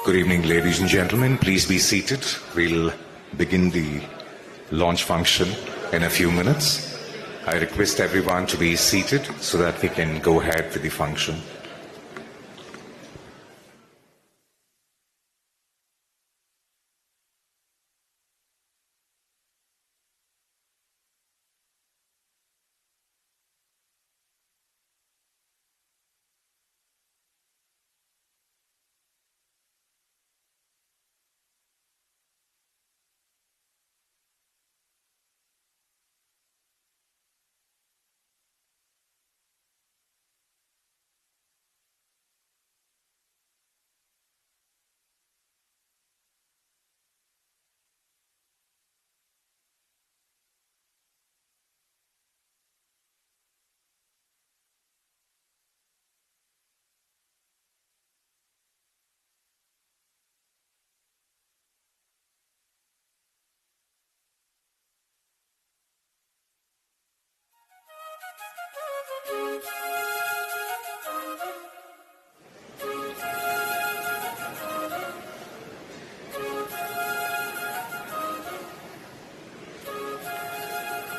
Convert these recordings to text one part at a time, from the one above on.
Good evening, ladies and gentlemen. Please be seated. We'll begin the launch function in a few minutes. I request everyone to be seated so that we can go ahead with the function.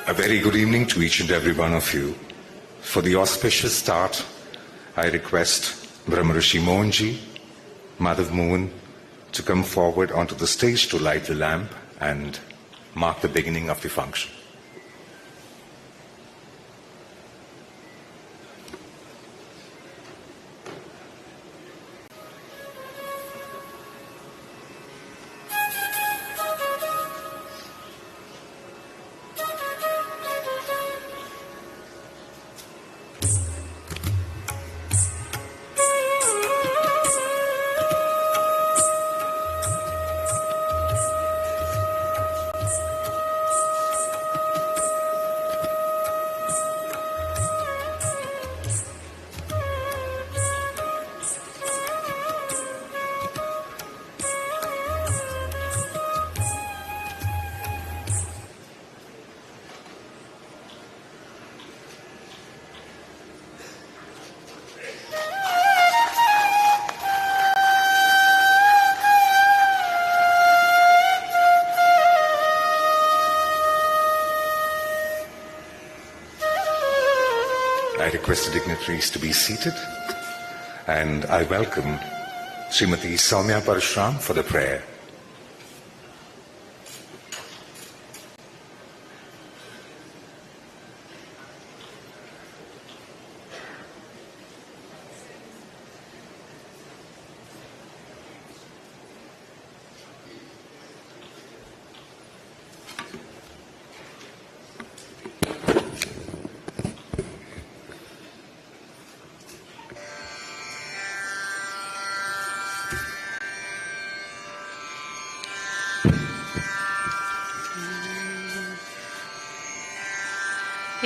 A very good evening to each and every one of you. For the auspicious start, I request Brahmarishi Mohanji, Madhav Mohan, to come forward onto the stage to light the lamp and mark the beginning of the function. I request the dignitaries to be seated, and I welcome Srimati Soumya Parashuram for the prayer.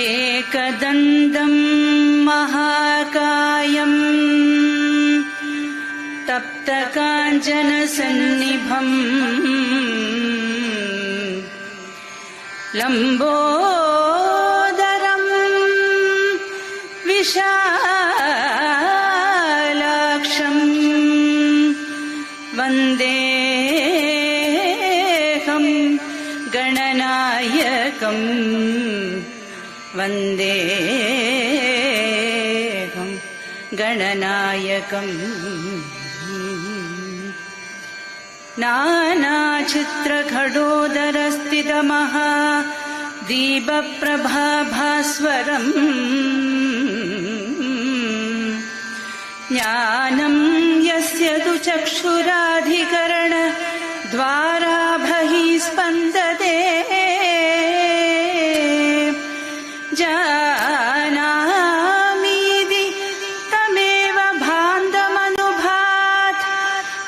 एकदन्तं महाकायं तप्तकाञ्चनसन्निभम् लम्बोदरं विशालाक्षं वन्देऽहं गणनायकं वन्देऽहं गणनायकम् नानाचित्रखडोदरस्थितमहादीपप्रभाभास्वरम् ज्ञानं यस्य तु चक्षुराधिकरण द्वारा बहिस्पन्दते जानामीति तमेव भान्तमनुभात्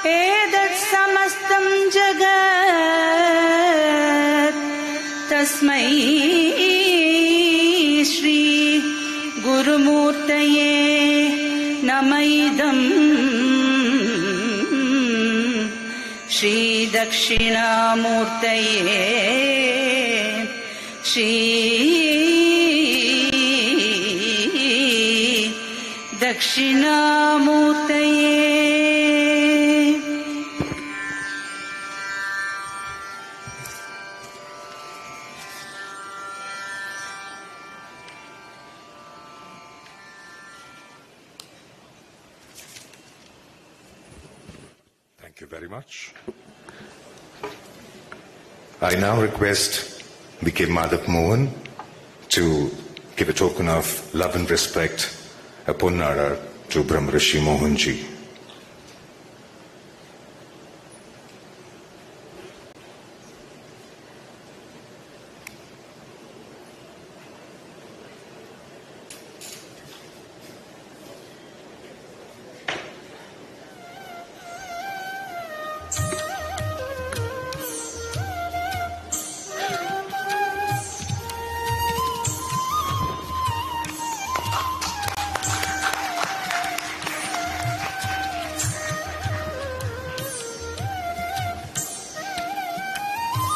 एतत् समस्तं जगत् तस्मै श्री गुरुमूर्तये नमः। श्री दक्षिणामूर्तये श्री दक्षिणामूर्तये। Thank you very much. I now request V.K. Madhav Mohan to give a token of love and respect, a Ponnara to Brahmarishi Mohanji.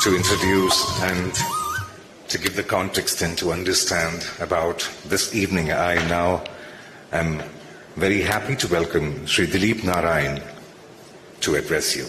To introduce and to give the context and to understand about this evening, I now am very happy to welcome Sri Dilip Narayan to address you.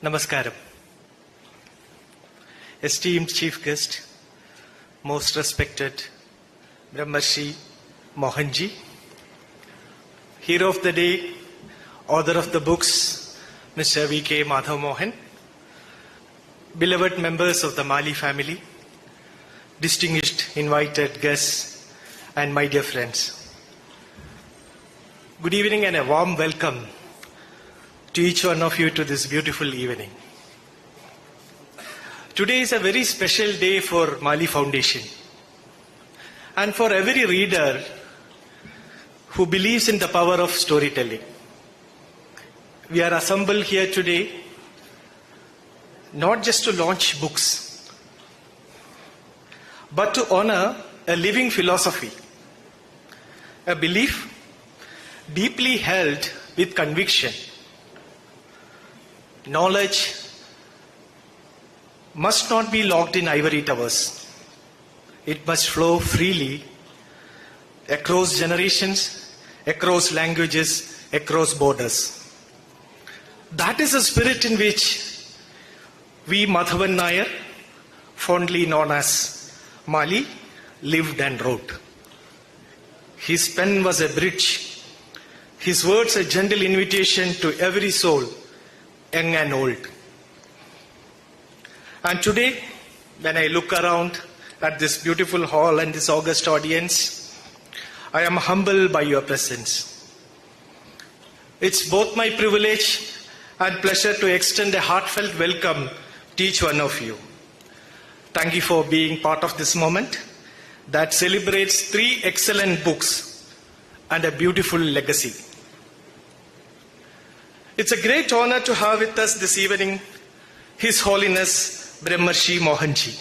Namaskaram. Esteemed Chief Guest, most respected Brahmarshi Mohanji, Hero of the Day, author of the books, Mr. V.K. Madhav Mohan, beloved members of the Mali family, distinguished invited guests, and my dear friends. Good evening and a warm welcome to each one of you to this beautiful evening. Today is a very special day for Mali Foundation and for every reader who believes in the power of storytelling. We are assembled here today not just to launch books, but to honor a living philosophy, a belief deeply held with conviction. Knowledge must not be locked in ivory towers. It must flow freely across generations, across languages, across borders. That is the spirit in which we Madhavan Nair, fondly known as Mali, lived and wrote. His pen was a bridge, his words a gentle invitation to every soul, young and old. And today, when I look around at this beautiful hall and this august audience, I am humbled by your presence. It's both my privilege and pleasure to extend a heartfelt welcome to each one of you. Thank you for being part of this moment that celebrates 3 excellent books and a beautiful legacy. It's a great honor to have with us this evening His Holiness Brahmarshi Mohanji,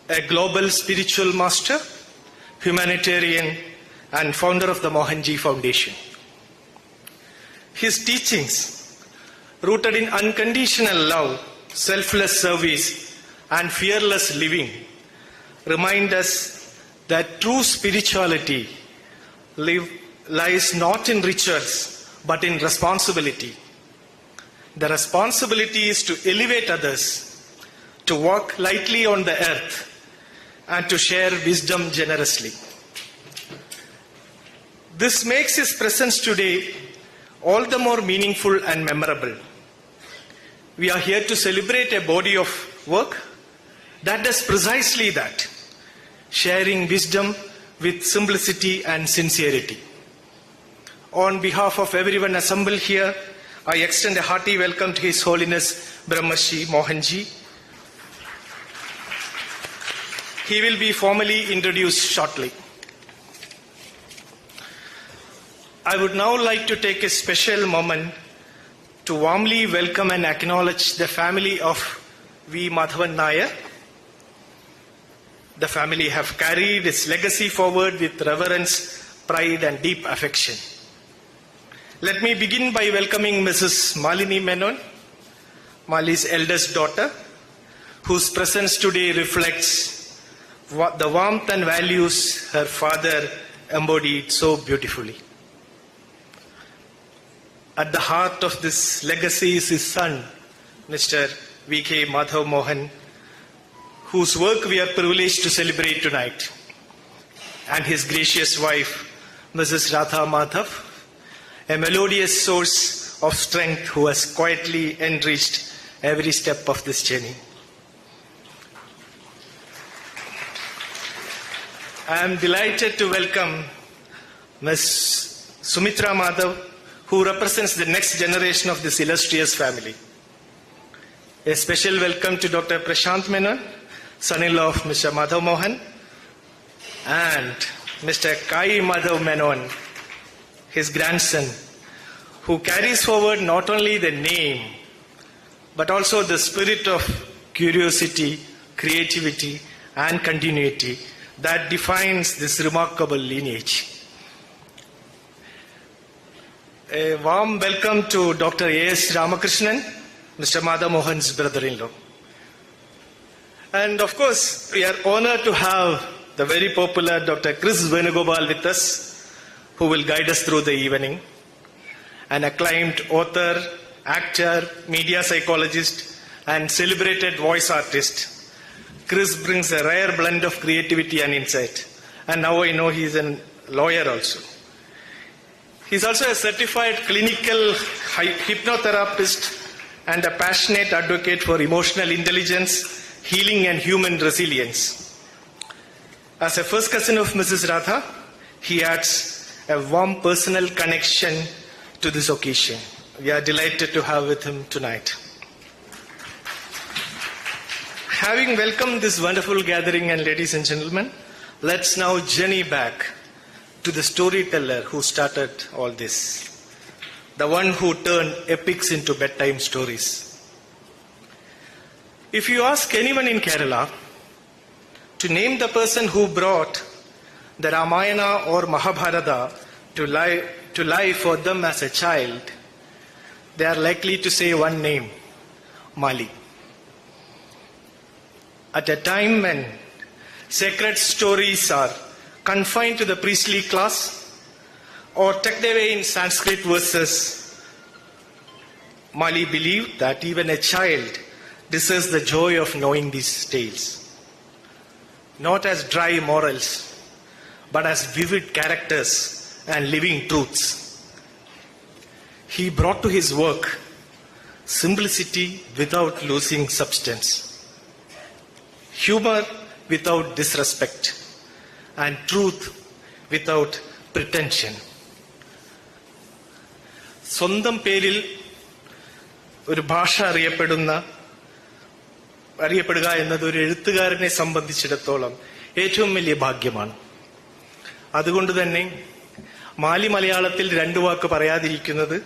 a global spiritual master, humanitarian, and founder of the Mohanji Foundation. His teachings, rooted in unconditional love, selfless service, and fearless living, remind us that true spirituality lies not in rituals but in responsibility. The responsibility is to elevate others, to walk lightly on the earth, and to share wisdom generously. This makes his presence today all the more meaningful and memorable. We are here to celebrate a body of work that does precisely that, sharing wisdom with simplicity and sincerity. On behalf of everyone assembled here, I extend a hearty welcome to His Holiness Brahmarshi Mohanji. He will be formally introduced shortly. I would now like to take a special moment to warmly welcome and acknowledge the family of V. Madhavan Nair. The family have carried its legacy forward with reverence, pride, and deep affection. Let me begin by welcoming Mrs. Malini Menon, Mali's eldest daughter, whose presence today reflects the warmth and values her father embodied so beautifully. At the heart of this legacy is his son, Mr. V.K. Madhav Mohan, whose work we are privileged to celebrate tonight, and his gracious wife, Mrs. Radha Madhav, a melodious source of strength who has quietly enriched every step of this journey. I am delighted to welcome Ms. Sumitra Madhav, who represents the next generation of this illustrious family. A special welcome to Dr. Prashant Menon, son-in-law of Mr. Madhav Mohan, and Mr. Kai Madhav Menon, his grandson, who carries forward not only the name, but also the spirit of curiosity, creativity, and continuity that defines this remarkable lineage. A warm welcome to Dr. A.S. Ramakrishnan, Mr. Madhav Mohan's brother-in-law. And of course, we are honored to have the very popular Dr. Chris Venugopal with us, who will guide us through the evening. An acclaimed author, actor, media psychologist, and celebrated voice artist, Chris brings a rare blend of creativity and insight. And now I know he's a lawyer also. He's also a certified clinical hypnotherapist and a passionate advocate for emotional intelligence, healing, and human resilience. As a first cousin of Mrs. Radha, he adds a warm personal connection to this occasion. We are delighted to have with him tonight. Having welcomed this wonderful gathering, and ladies and gentlemen, let's now journey back to the storyteller who started all this, the one who turned epics into bedtime stories. If you ask anyone in Kerala to name the person who brought the Ramayana or Mahabharata to life for them as a child, they are likely to say one name, Mali. At a time when sacred stories are confined to the priestly class or tucked away in Sanskrit verses, Mali believed that even a child deserves the joy of knowing these tales, not as dry morals, but as vivid characters and living truths. He brought to his work simplicity without losing substance, humor without disrespect, and truth without pretension. സ്വന്തം പേരിൽ ഒരു ഭാഷ അറിയപ്പെടുക എന്നത് ഒരു എഴുത്തുകാരനെ സംബന്ധിച്ചിടത്തോളം ഏറ്റവും വലിയ ഭാഗ്യമാണ്. അതുകൊണ്ട് തന്നെ മാലി മലയാളത്തിൽ 2 വാക്ക് പറയാതിരിക്കുന്നത്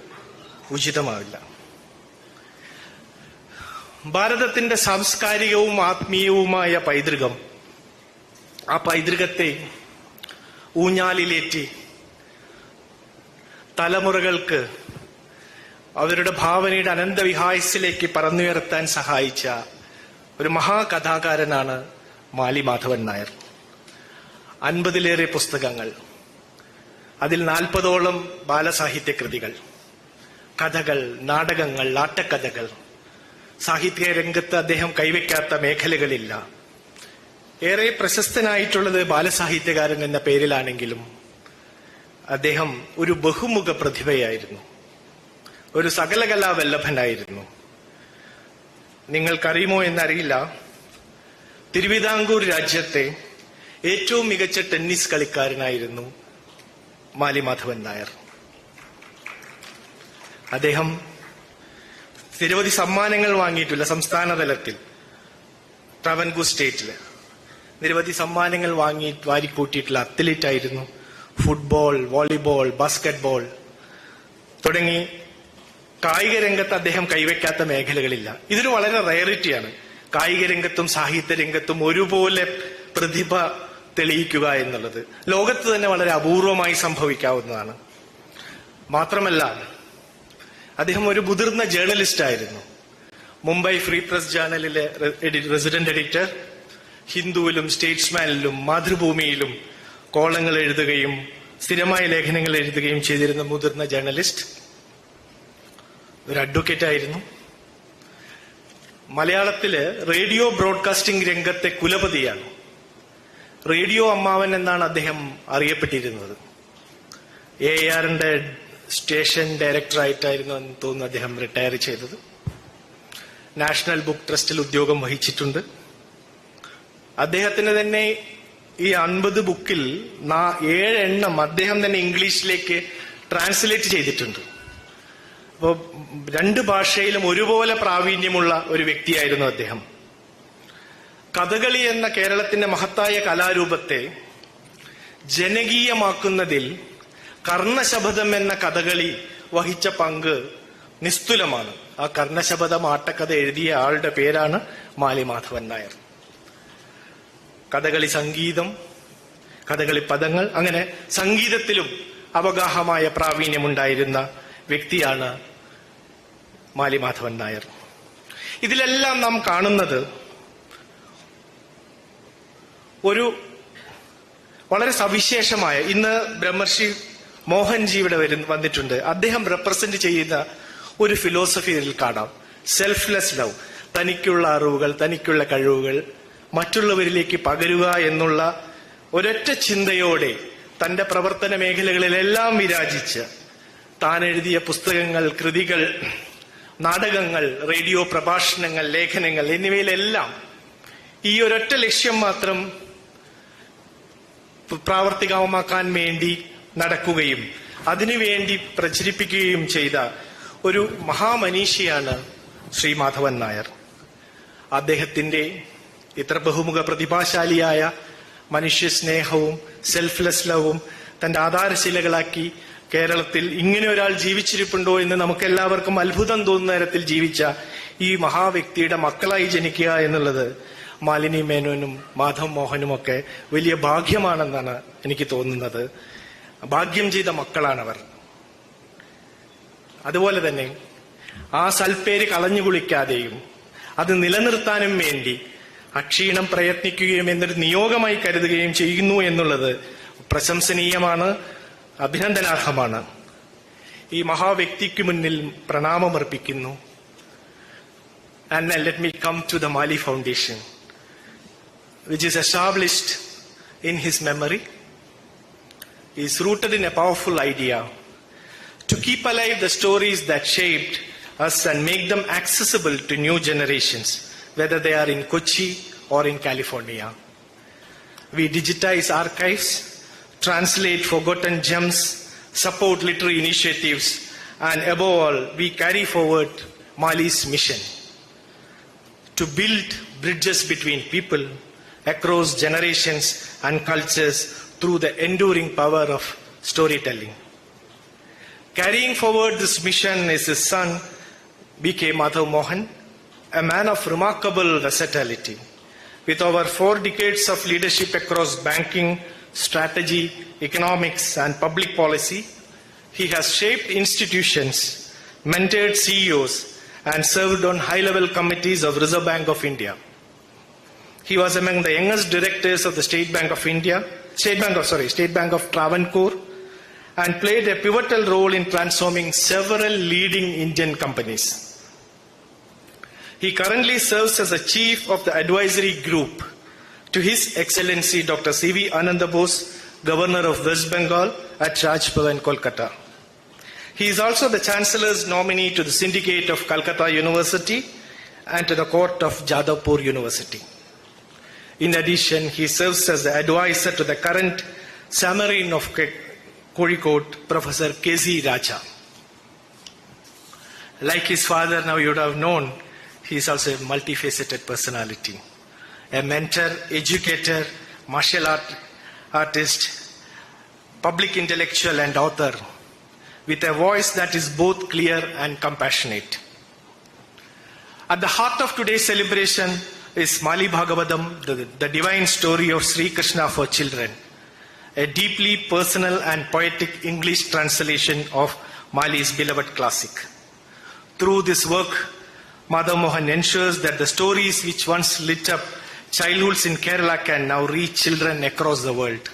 ഉചിതമാവില്ല. ഭാരതത്തിന്റെ സാംസ്കാരികവും ആത്മീയവുമായ പൈതൃകം, ആ പൈതൃകത്തെ ഊഞ്ഞാലിലേറ്റി തലമുറകൾക്ക് അവരുടെ ഭാവനയുടെ അനന്തവിഹായസിലേക്ക് പറന്നുയർത്താൻ സഹായിച്ച ഒരു മഹാകഥാകാരനാണ് മാലി മാധവൻ നായർ. 50-ലേറെ പുസ്തകങ്ങൾ, അതിൽ 40ഓളം ബാലസാഹിത്യ കൃതികൾ, കഥകൾ, നാടകങ്ങൾ, ആട്ടക്കഥകൾ. സാഹിത്യ രംഗത്ത് അദ്ദേഹം കൈവയ്ക്കാത്ത മേഖലകളില്ല. ഏറെ പ്രശസ്തനായിട്ടുള്ളത് ബാലസാഹിത്യകാരൻ എന്ന പേരിലാണെങ്കിലും അദ്ദേഹം ഒരു ബഹുമുഖ പ്രതിഭയായിരുന്നു, ഒരു സകലകലാ വല്ലഭനായിരുന്നു. നിങ്ങൾക്കറിയുമോ എന്നറിയില്ല, തിരുവിതാംകൂർ രാജ്യത്തെ ഏറ്റവും മികച്ച ടെന്നീസ് കളിക്കാരനായിരുന്നു മാലി മാധവൻ നായർ. അദ്ദേഹം നിരവധി സമ്മാനങ്ങൾ വാങ്ങിയിട്ടുള്ള സംസ്ഥാന തലത്തിൽ, ട്രാവൻകൂർ സ്റ്റേറ്റില് നിരവധി സമ്മാനങ്ങൾ വാരിക്കൂട്ടിയിട്ടുള്ള അത്ലറ്റ് ആയിരുന്നു. ഫുട്ബോൾ, വോളിബോൾ, ബാസ്കറ്റ്ബോൾ തുടങ്ങി കായിക രംഗത്ത് അദ്ദേഹം കൈവയ്ക്കാത്ത മേഖലകളില്ല. ഇതൊരു വളരെ റയറിറ്റിയാണ്. കായിക രംഗത്തും സാഹിത്യ രംഗത്തും ഒരുപോലെ പ്രതിഭ തെളിയിക്കുക എന്നുള്ളത് ലോകത്ത് തന്നെ വളരെ അപൂർവമായി സംഭവിക്കാവുന്നതാണ്. മാത്രമല്ല, അദ്ദേഹം ഒരു മുതിർന്ന ജേർണലിസ്റ്റ് ആയിരുന്നു. മുംബൈ ഫ്രീ പ്രസ് ജേർണലിലെ റെസിഡന്റ് എഡിറ്റർ, ഹിന്ദുവിലും സ്റ്റേറ്റ്സ്മാനിലും മാതൃഭൂമിയിലും കോളങ്ങൾ എഴുതുകയും സ്ഥിരമായ ലേഖനങ്ങൾ എഴുതുകയും ചെയ്തിരുന്ന മുതിർന്ന ജേർണലിസ്റ്റ്, ഒരു അഡ്വക്കേറ്റ് ആയിരുന്നു. മലയാളത്തില് റേഡിയോ ബ്രോഡ്കാസ്റ്റിംഗ് രംഗത്തെ കുലപതിയാണ്. റേഡിയോ അമ്മാവൻ എന്നാണ് അദ്ദേഹം അറിയപ്പെട്ടിരുന്നത്. AARന്റെ സ്റ്റേഷൻ ഡയറക്ടറായിട്ടായിരുന്നു എന്ന് തോന്നുന്നു അദ്ദേഹം റിട്ടയർ ചെയ്തത്. നാഷണൽ ബുക്ക് ട്രസ്റ്റിൽ ഉദ്യോഗം വഹിച്ചിട്ടുണ്ട്. അദ്ദേഹത്തിന് തന്നെ ഈ 50 ബുക്കിൽ 7 എണ്ണം അദ്ദേഹം തന്നെ ഇംഗ്ലീഷിലേക്ക് ട്രാൻസ്ലേറ്റ് ചെയ്തിട്ടുണ്ട്. അപ്പോൾ 2 ഭാഷയിലും ഒരുപോലെ പ്രാവീണ്യമുള്ള ഒരു വ്യക്തിയായിരുന്നു അദ്ദേഹം. കഥകളി എന്ന കേരളത്തിന്റെ മഹത്തായ കലാരൂപത്തെ ജനകീയമാക്കുന്നതിൽ കർണശബദം എന്ന കഥകളി വഹിച്ച പങ്ക് നിസ്തുലമാണ്. ആ കർണശബദം ആട്ടക്കഥ എഴുതിയ ആളുടെ പേരാണ് മാലി മാധവൻ നായർ. കഥകളി സംഗീതം, കഥകളി പദങ്ങൾ, അങ്ങനെ സംഗീതത്തിലും അവഗാഹമായ പ്രാവീണ്യമുണ്ടായിരുന്ന വ്യക്തിയാണ് മാലി മാധവൻ നായർ. ഇതിലെല്ലാം നാം കാണുന്നത് ഒരു വളരെ സവിശേഷമായ, ഇന്ന് ബ്രഹ്മർഷി മോഹൻജി ഇവിടെ വന്നിട്ടുണ്ട്. അദ്ദേഹം റെപ്രസെന്റ് ചെയ്യുന്ന ഒരു ഫിലോസഫി ഇതിൽ കാണാം. സെൽഫ്ലെസ് ലവ്, തനിക്കുള്ള അറിവുകൾ, തനിക്കുള്ള കഴിവുകൾ മറ്റുള്ളവരിലേക്ക് പകരുക എന്നുള്ള ഒരൊറ്റ ചിന്തയോടെ തന്റെ പ്രവർത്തന മേഖലകളിലെല്ലാം വിരാജിച്ച് താൻ എഴുതിയ പുസ്തകങ്ങൾ, കൃതികൾ, നാടകങ്ങൾ, റേഡിയോ പ്രഭാഷണങ്ങൾ, ലേഖനങ്ങൾ എന്നിവയിലെല്ലാം ഈ ഒരൊറ്റ ലക്ഷ്യം മാത്രം പ്രാവർത്തികമാക്കാൻ വേണ്ടി നടക്കുകയും അതിനുവേണ്ടി പ്രചരിപ്പിക്കുകയും ചെയ്ത ഒരു മഹാമനീഷിയാണ് ശ്രീ മാധവൻ നായർ. അദ്ദേഹത്തിന്റെ ഇത്ര ബഹുമുഖ പ്രതിഭാശാലിയായ മനുഷ്യസ്നേഹവും സെൽഫ്ലെസ് ലവും തന്റെ ആധാരശിലകളാക്കി കേരളത്തിൽ ഇങ്ങനെ ഒരാൾ ജീവിച്ചിരിപ്പുണ്ടോ എന്ന് നമുക്കെല്ലാവർക്കും അത്ഭുതം തോന്നുന്ന തരത്തിൽ ജീവിച്ച ഈ മഹാവ്യക്തിയുടെ മക്കളായി ജനിക്കുക എന്നുള്ളത് മാലിനി മേനോനും മാധവ് മോഹനും ഒക്കെ വലിയ ഭാഗ്യമാണെന്നാണ് എനിക്ക് തോന്നുന്നത്. ഭാഗ്യം ചെയ്ത മക്കളാണവർ. അതുപോലെ തന്നെ ആ സൽപ്പേര് കളഞ്ഞു കുളിക്കാതെയും അത് നിലനിർത്താനും വേണ്ടി അക്ഷീണം പ്രയത്നിക്കുകയും എന്നൊരു നിയോഗമായി കരുതുകയും ചെയ്യുന്നു എന്നുള്ളത് പ്രശംസനീയമാണ്, അഭിനന്ദനാർഹമാണ്. ഈ മഹാവ്യക്തിക്ക് മുന്നിൽ പ്രണാമമർപ്പിക്കുന്നു. And let me come to the Mali Foundation, which is established in his memory, is rooted in a powerful idea to keep alive the stories that shaped us and make them accessible to new generations, whether they are in Kochi or in California. We digitize archives translate forgotten gems, support literary initiatives, and above all, we carry forward Mali's mission to build bridges between people across generations and cultures through the enduring power of storytelling. Carrying forward this mission is his son, B.K. Madhav Mohan, a man of remarkable versatility. With over 4 decades of leadership across banking, strategy, economics, and public policy, he has shaped institutions, mentored CEOs, and served on high-level committees of Reserve Bank of India. He was among the youngest directors of the State Bank of Travancore, and played a pivotal role in transforming several leading Indian companies. He currently serves as the chief of the advisory group to His Excellency Dr. C.V. Ananda Bose, Governor of West Bengal at Raj Bhavan, Kolkata. He is also the Chancellor's nominee to the Syndicate of Calcutta University and to the Court of Jadavpur University. In addition, he serves as the advisor to the current Samarin of Kozhikode, Professor K.Z. Raja. Like his father, now you would have known, he is also a multifaceted personality. A mentor, educator, martial artist, public intellectual and author, with a voice that is both clear and compassionate. At the heart of today's celebration is Mali Bhagavatam, the divine story of Sri Krishna for children, a deeply personal and poetic English translation of Mali's beloved classic. Through this work, Madhav Mohan ensures that the stories which once lit up childhoods in Kerala can now reach children across the world.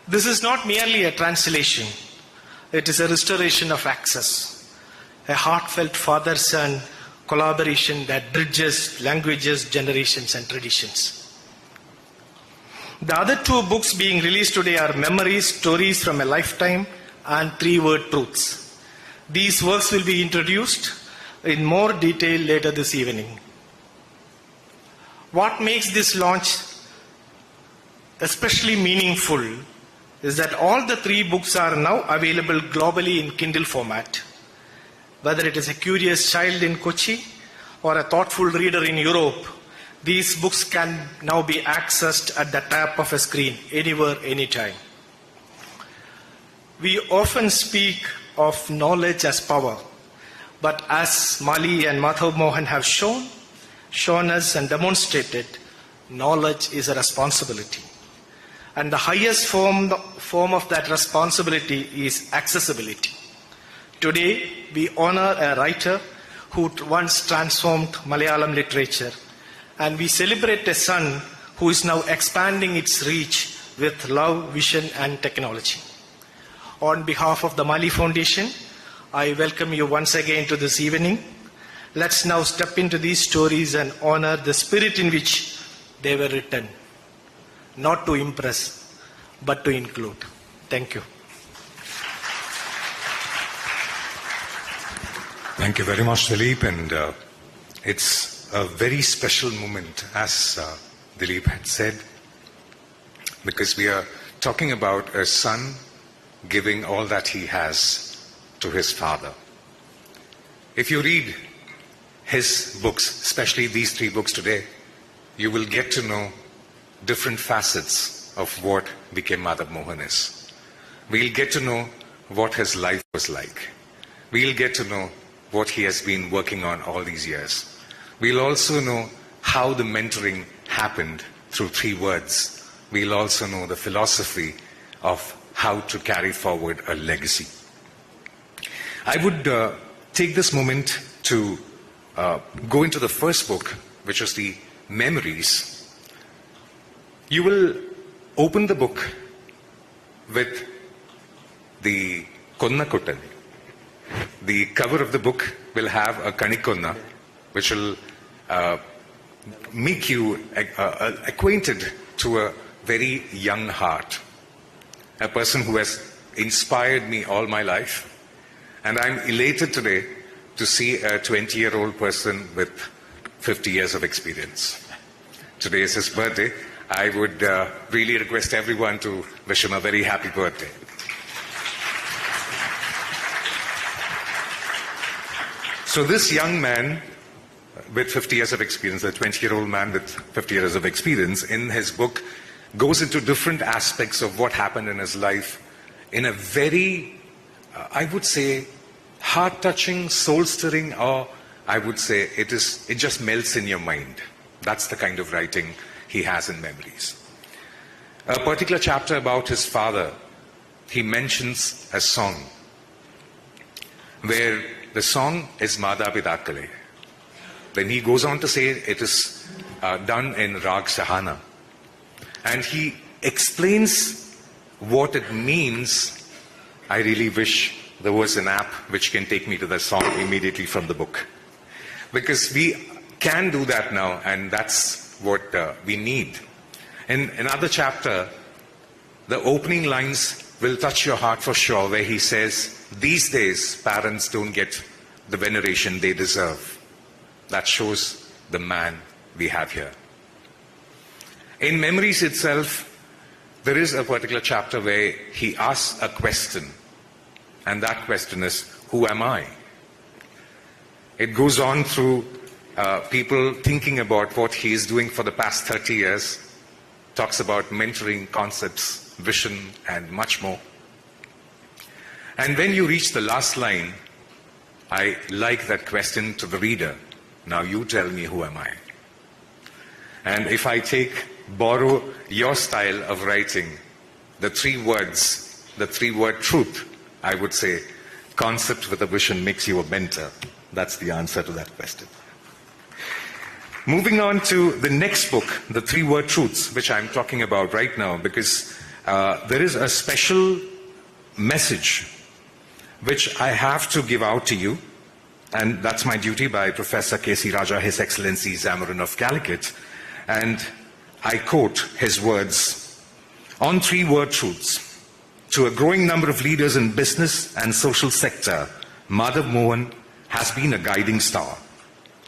This is not merely a translation, it is a restoration of access, a heartfelt father-son collaboration that bridges languages, generations, and traditions. The other 2 books being released today are Memories, Stories from a Lifetime, and 3-Word Truths. These works will be introduced in more detail later this evening. What makes this launch especially meaningful is that all the 3 books are now available globally in Kindle format. Whether it is a curious child in Kochi or a thoughtful reader in Europe, these books can now be accessed at the tap of a screen, anywhere, anytime. We often speak of knowledge as power, but as Mali and Madhav Mohan have shown us and demonstrated, knowledge is a responsibility. And the highest form of that responsibility is accessibility. Today, we honor a writer who once transformed Malayalam literature, and we celebrate a son who is now expanding its reach with love, vision, and technology. On behalf of the Mali Foundation, I welcome you once again to this evening. Let's now step into these stories and honor the spirit in which they were written, not to impress, but to include. Thank you. Thank you very much, Dilip. And it's a very special moment, as Dilip had said, because we are talking about a son giving all that he has to his father. If you read his books, especially these 3 books today, you will get to know different facets of what B.K. Madhav Mohan is. We'll get to know what his life was like. We'll get to know what he has been working on all these years. We'll also know how the mentoring happened through 3 words. We'll also know the philosophy of how to carry forward a legacy. I would take this moment to go into the first book, which is the Memories. You will open the book with the Konna Kottan. The cover of the book will have a Kanikonna, which will make you acquainted to a very young heart, a person who has inspired me all my life. And I'm elated today to see a 20-year-old person with 50 years of experience. Today is his birthday. I would really request everyone to wish him a very happy birthday. So this young man with 50 years of experience, a 20-year-old man with 50 years of experience, in his book goes into different aspects of what happened in his life in a very, I would say, heart-touching, soul-stirring, or I would say it just melts in your mind. That's the kind of writing he has in Memories. A particular chapter about his father, he mentions a song where the song is Mada Pidakale. Then he goes on to say it is done in Rag Sahana. And he explains what it means. I really wish there was an app which can take me to the song immediately from the book. Because we can do that now, and that's what we need. In another chapter, the opening lines will touch your heart for sure, where he says, these days parents don't get the veneration they deserve. That shows the man we have here. In Memories itself, there is a particular chapter where he asks a question, and that question is, who am I? It goes on through people thinking about what he is doing for the past 30 years, talks about mentoring concepts, vision, and much more. And when you reach the last line, I like that question to the reader. Now you tell me, who am I? And if I borrow your style of writing, the 3 words, the 3-word truth, I would say, concept with a vision makes you a mentor. That's the answer to that question. Moving on to the next book, the 3-word truths, which I'm talking about right now, because there is a special message which I have to give out to you, and that's my duty by Professor K.C. Raja, His Excellency Zamarin of Calicut. And I quote his words, on 3-word truths. To a growing number of leaders in business and social sector, Madhav Mohan has been a guiding star,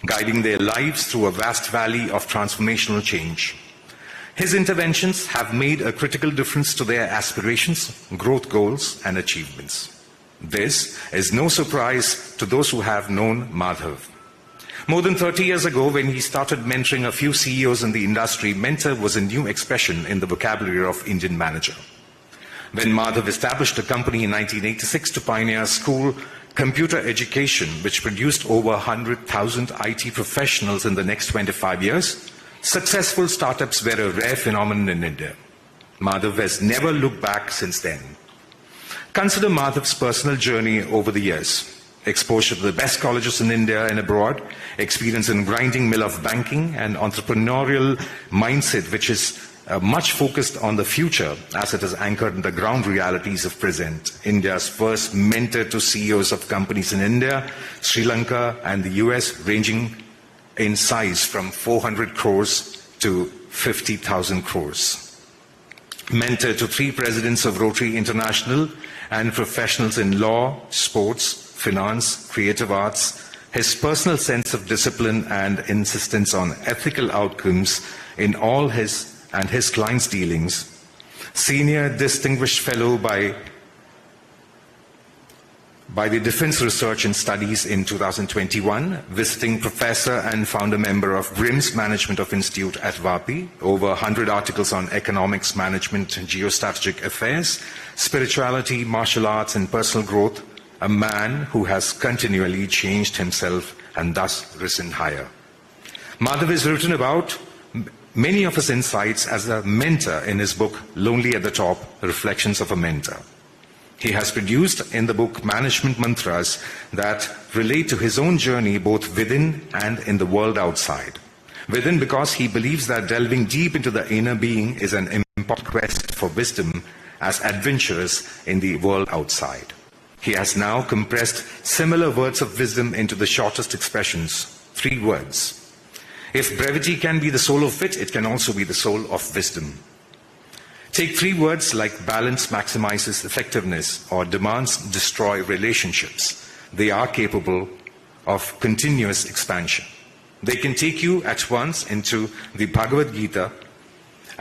guiding their lives through a vast valley of transformational change. His interventions have made a critical difference to their aspirations, growth goals, and achievements. This is no surprise to those who have known Madhav. More than 30 years ago, when he started mentoring a few CEOs in the industry, mentor was a new expression in the vocabulary of Indian manager. When Madhav established a company in 1986 to pioneer school computer education, which produced over 100,000 IT professionals in the next 25 years, successful startups were a rare phenomenon in India. Madhav has never looked back since then. Consider Madhav's personal journey over the years. Exposure to the best colleges in India and abroad, experience in grinding mill of banking, and entrepreneurial mindset which is much focused on the future as it is anchored in the ground realities of present. India's first mentor to CEOs of companies in India, Sri Lanka and the US, ranging in size from 400 crores to 50,000 crores. Mentor to 3 presidents of Rotary International and professionals in law, sports, finance, creative arts. His personal sense of discipline and insistence on ethical outcomes in all his and his clients' dealings. Senior Distinguished Fellow by the Defense Research and Studies in 2021, visiting professor and founder member of GRIMS Management of Institute at Vapi, over 100 articles on economics, management, and geostrategic affairs, spirituality, martial arts, and personal growth, a man who has continually changed himself and thus risen higher. Madhav has written about many of his insights as a mentor in his book, Lonely at the Top, Reflections of a Mentor. He has produced in the book Management Mantras that relate to his own journey both within and in the world outside. Within, because he believes that delving deep into the inner being is an important quest for wisdom as adventurous in the world outside. He has now compressed similar words of wisdom into the shortest expressions, 3 words. If brevity can be the soul of wit, it can also be the soul of wisdom. Take 3 words like balance maximizes effectiveness or demands destroy relationships. They are capable of continuous expansion. They can take you at once into the Bhagavad Gita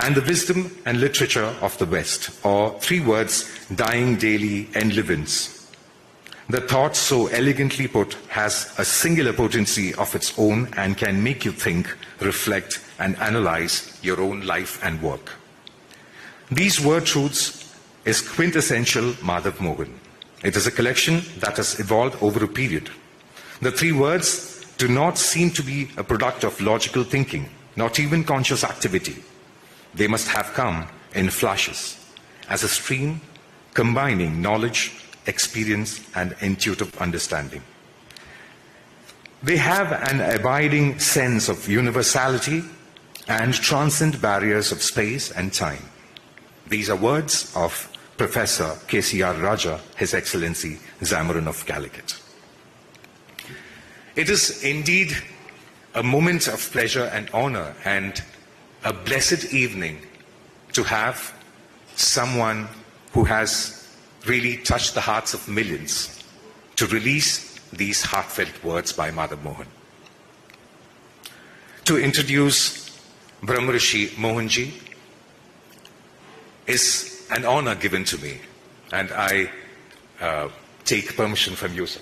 and the wisdom and literature of the West, or 3 words, dying daily and livens. The thought so elegantly put has a singular potency of its own and can make you think, reflect, and analyze your own life and work. These word truths is quintessential Madhav Mohan. It is a collection that has evolved over a period. The 3 words do not seem to be a product of logical thinking, not even conscious activity. They must have come in flashes, as a stream combining knowledge, experience, and intuitive understanding. They have an abiding sense of universality and transcend barriers of space and time. These are words of Professor K.C.R. Raja, His Excellency Zamarin of Calicut. It is indeed a moment of pleasure and honor and a blessed evening to have someone who has really touched the hearts of millions to release these heartfelt words by Madhav Mohan. To introduce Brahmarishi Mohanji is an honor given to me, and I take permission from you, sir.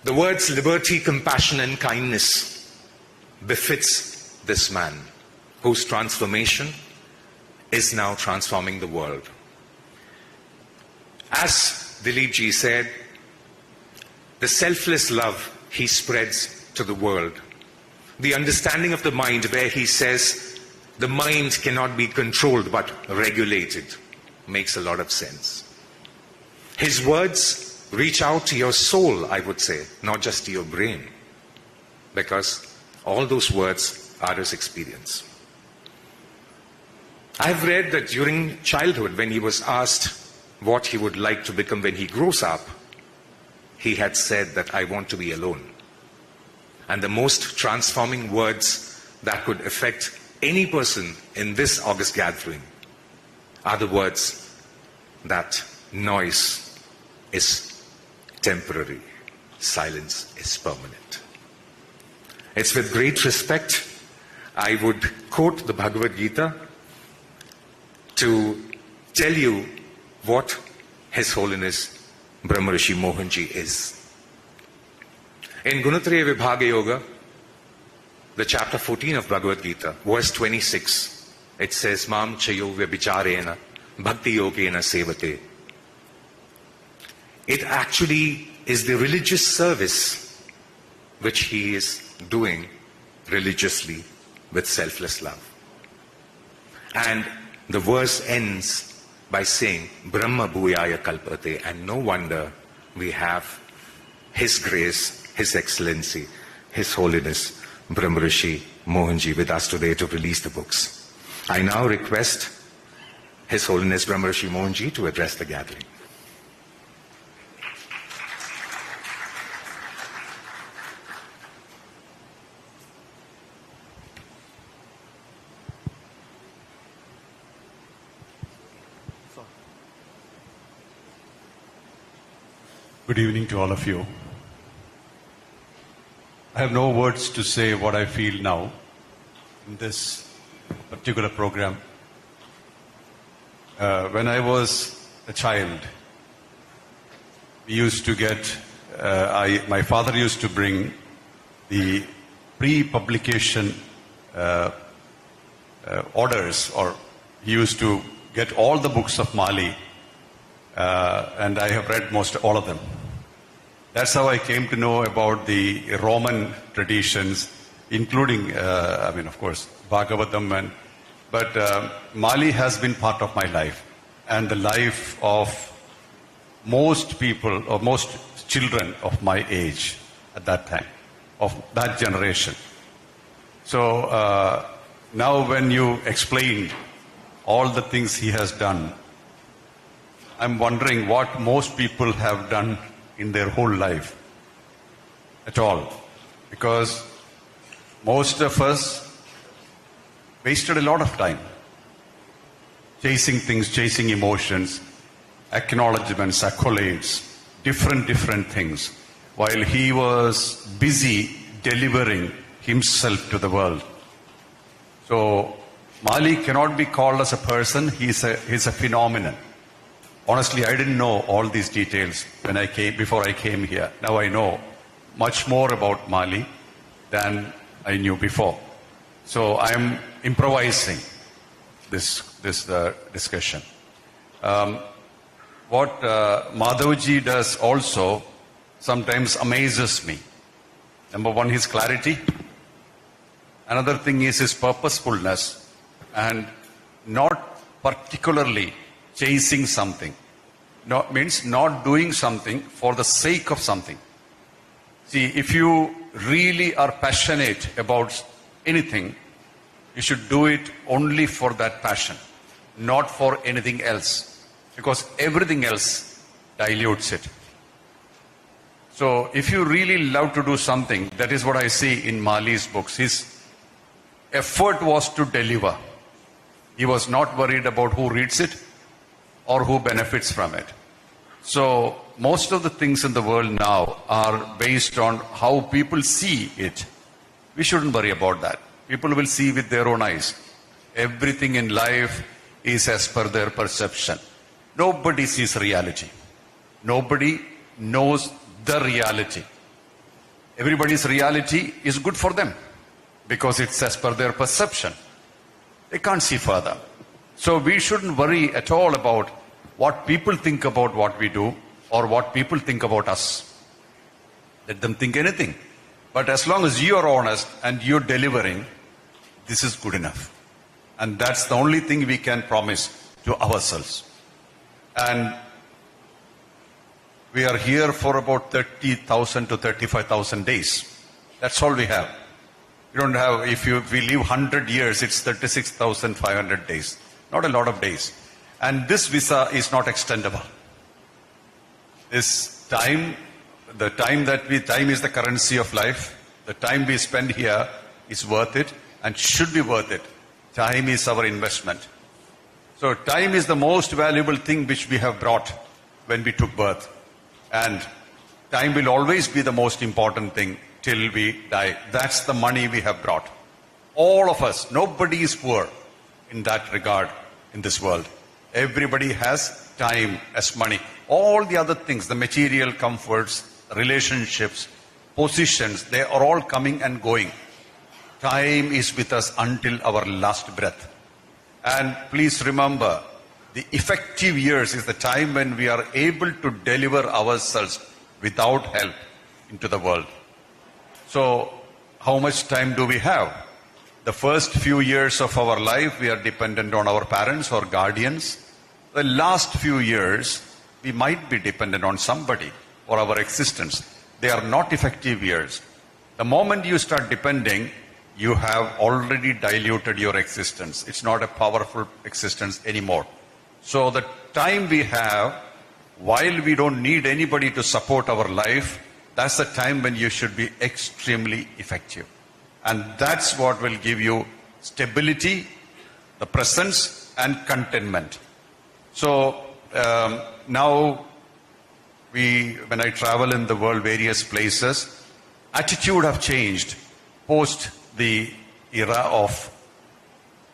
The words liberty, compassion, and kindness befits this man whose transformation is now transforming the world. As Dilip ji said, the selfless love he spreads to the world, the understanding of the mind where he says the mind cannot be controlled but regulated, makes a lot of sense. His words reach out to your soul, I would say, not just to your brain, because all those words are his experience. I've read that during childhood, when he was asked what he would like to become when he grows up, he had said that I want to be alone. And the most transforming words that could affect any person in this August gathering are the words that noise is temporary, silence is permanent. It's with great respect I would quote the Bhagavad Gita to tell you what His Holiness Brahmarishi Mohanji is. In Gunatraya Vibhaga Yoga, the chapter 14 of Bhagavad Gita, verse 26, it says, Mam chayo vyabicharena bhakti yogena sevate. It actually is the religious service which he is doing religiously with selfless love. And the verse ends by saying, Brahma Bhuyaya Kalpate, and no wonder we have His Grace, His Excellency, His Holiness, Brahmarishi Mohanji with us today to release the books. I now request His Holiness Brahmarishi Mohanji to address the gathering. Good evening to all of you. I have no words to say what I feel now in this particular program. When I was a child, we used to get, my father used to bring the pre-publication orders, or he used to get all the books of Mali, and I have read most all of them. That's how I came to know about the Roman traditions, including, of course, Bhagavatam. But Mali has been part of my life and the life of most people, or most children of my age at that time, of that generation. So now when you explained all the things he has done, I'm wondering what most people have done in their whole life at all. Because most of us wasted a lot of time chasing things, chasing emotions, acknowledgements, accolades, different things, while he was busy delivering himself to the world. So Mali cannot be called as a person, he's a phenomenon. Honestly, I didn't know all these details before I came here. Now I know much more about Mali than I knew before. So I am improvising this discussion. What Madhavji does also sometimes amazes me. Number one, his clarity. Another thing is his purposefulness and not particularly chasing something. Means not doing something for the sake of something. See, if you really are passionate about anything, you should do it only for that passion, not for anything else, because everything else dilutes it. So if you really love to do something, that is what I see in Mali's books. His effort was to deliver. He was not worried about who reads it or who benefits from it. So most of the things in the world now are based on how people see it. We shouldn't worry about that. People will see with their own eyes. Everything in life is as per their perception. Nobody sees reality. Nobody knows the reality. Everybody's reality is good for them because it's as per their perception. They can't see further. So we shouldn't worry at all about what people think about what we do or what people think about us. Let them think anything. But as long as you are honest and you're delivering, this is good enough. And that's the only thing we can promise to ourselves. And we are here for about 30,000 to 35,000 days. That's all we have. We don't have, if we live 100 years, it's 36,500 days. Not a lot of days. And this visa is not extendable. This time, time is the currency of life. The time we spend here is worth it and should be worth it. Time is our investment. So time is the most valuable thing which we have brought when we took birth. And time will always be the most important thing till we die. That's the money we have brought. All of us, nobody is poor in that regard in this world. Everybody has time as money. All the other things, the material comforts, relationships, positions, they are all coming and going. Time is with us until our last breath. And please remember, the effective years is the time when we are able to deliver ourselves without help into the world. So, how much time do we have? The first few years of our life, we are dependent on our parents or guardians. The last few years, we might be dependent on somebody for our existence. They are not effective years. The moment you start depending, you have already diluted your existence. It's not a powerful existence anymore. So the time we have, while we don't need anybody to support our life, that's the time when you should be extremely effective. And that's what will give you stability, the presence, and contentment. So now, when I travel in the world, various places, attitude have changed post the era of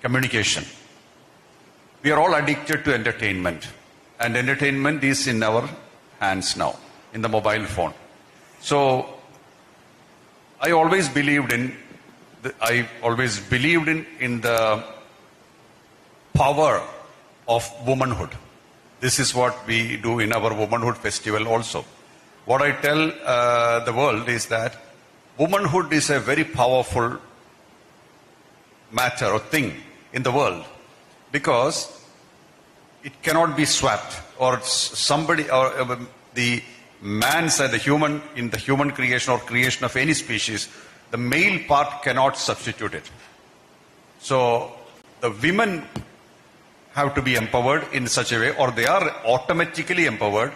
communication. We are all addicted to entertainment. And entertainment is in our hands now, in the mobile phone. So I always believed in the power of womanhood. This is what we do in our womanhood festival also. What I tell the world is that womanhood is a very powerful matter or thing in the world, because it cannot be swapped, or somebody, or the man side, the human, in the human creation or creation of any species, the male part cannot substitute it. So the women have to be empowered in such a way, or they are automatically empowered,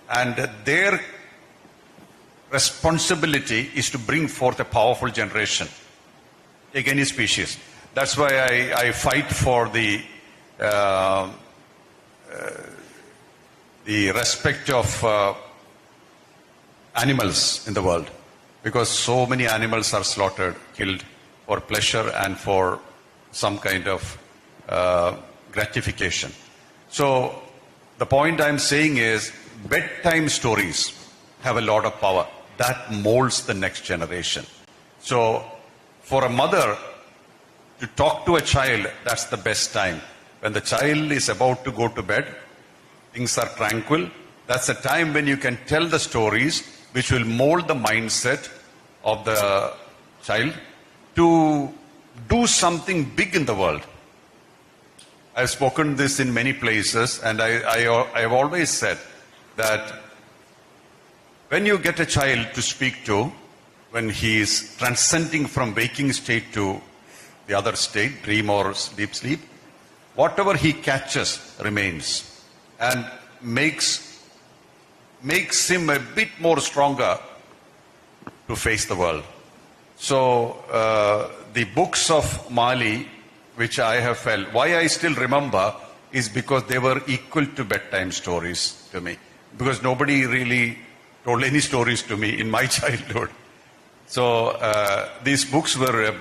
and their responsibility is to bring forth a powerful generation. Take any species. That's why I fight for the respect of animals in the world, because so many animals are slaughtered, killed for pleasure and for some kind of gratification. So the point I'm saying is bedtime stories have a lot of power. That molds the next generation. So for a mother to talk to a child, that's the best time. When the child is about to go to bed, things are tranquil. That's the time when you can tell the stories which will mold the mindset of the child to do something big in the world. I've spoken this in many places, and I have always said that when you get a child to speak to, when he is transcending from waking state to the other state, dream or deep sleep, whatever he catches remains and makes him a bit more stronger to face the world. So the books of Mali, which I have felt, why I still remember is because they were equal to bedtime stories to me. Because nobody really told any stories to me in my childhood. So these books were a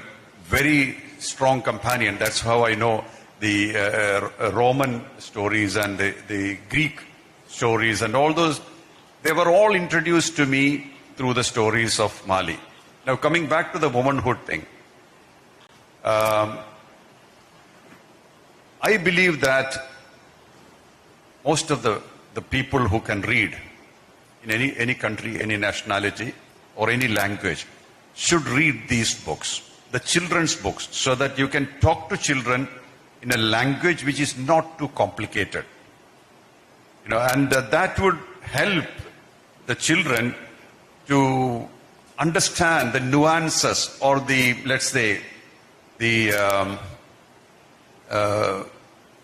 very strong companion. That's how I know the Roman stories and the Greek stories and all those. They were all introduced to me through the stories of Mali. Now coming back to the womanhood thing. I believe that most of the people who can read in any country, any nationality, or any language should read these books, the children's books, so that you can talk to children in a language which is not too complicated. And that would help the children to understand the nuances or the, let's say, the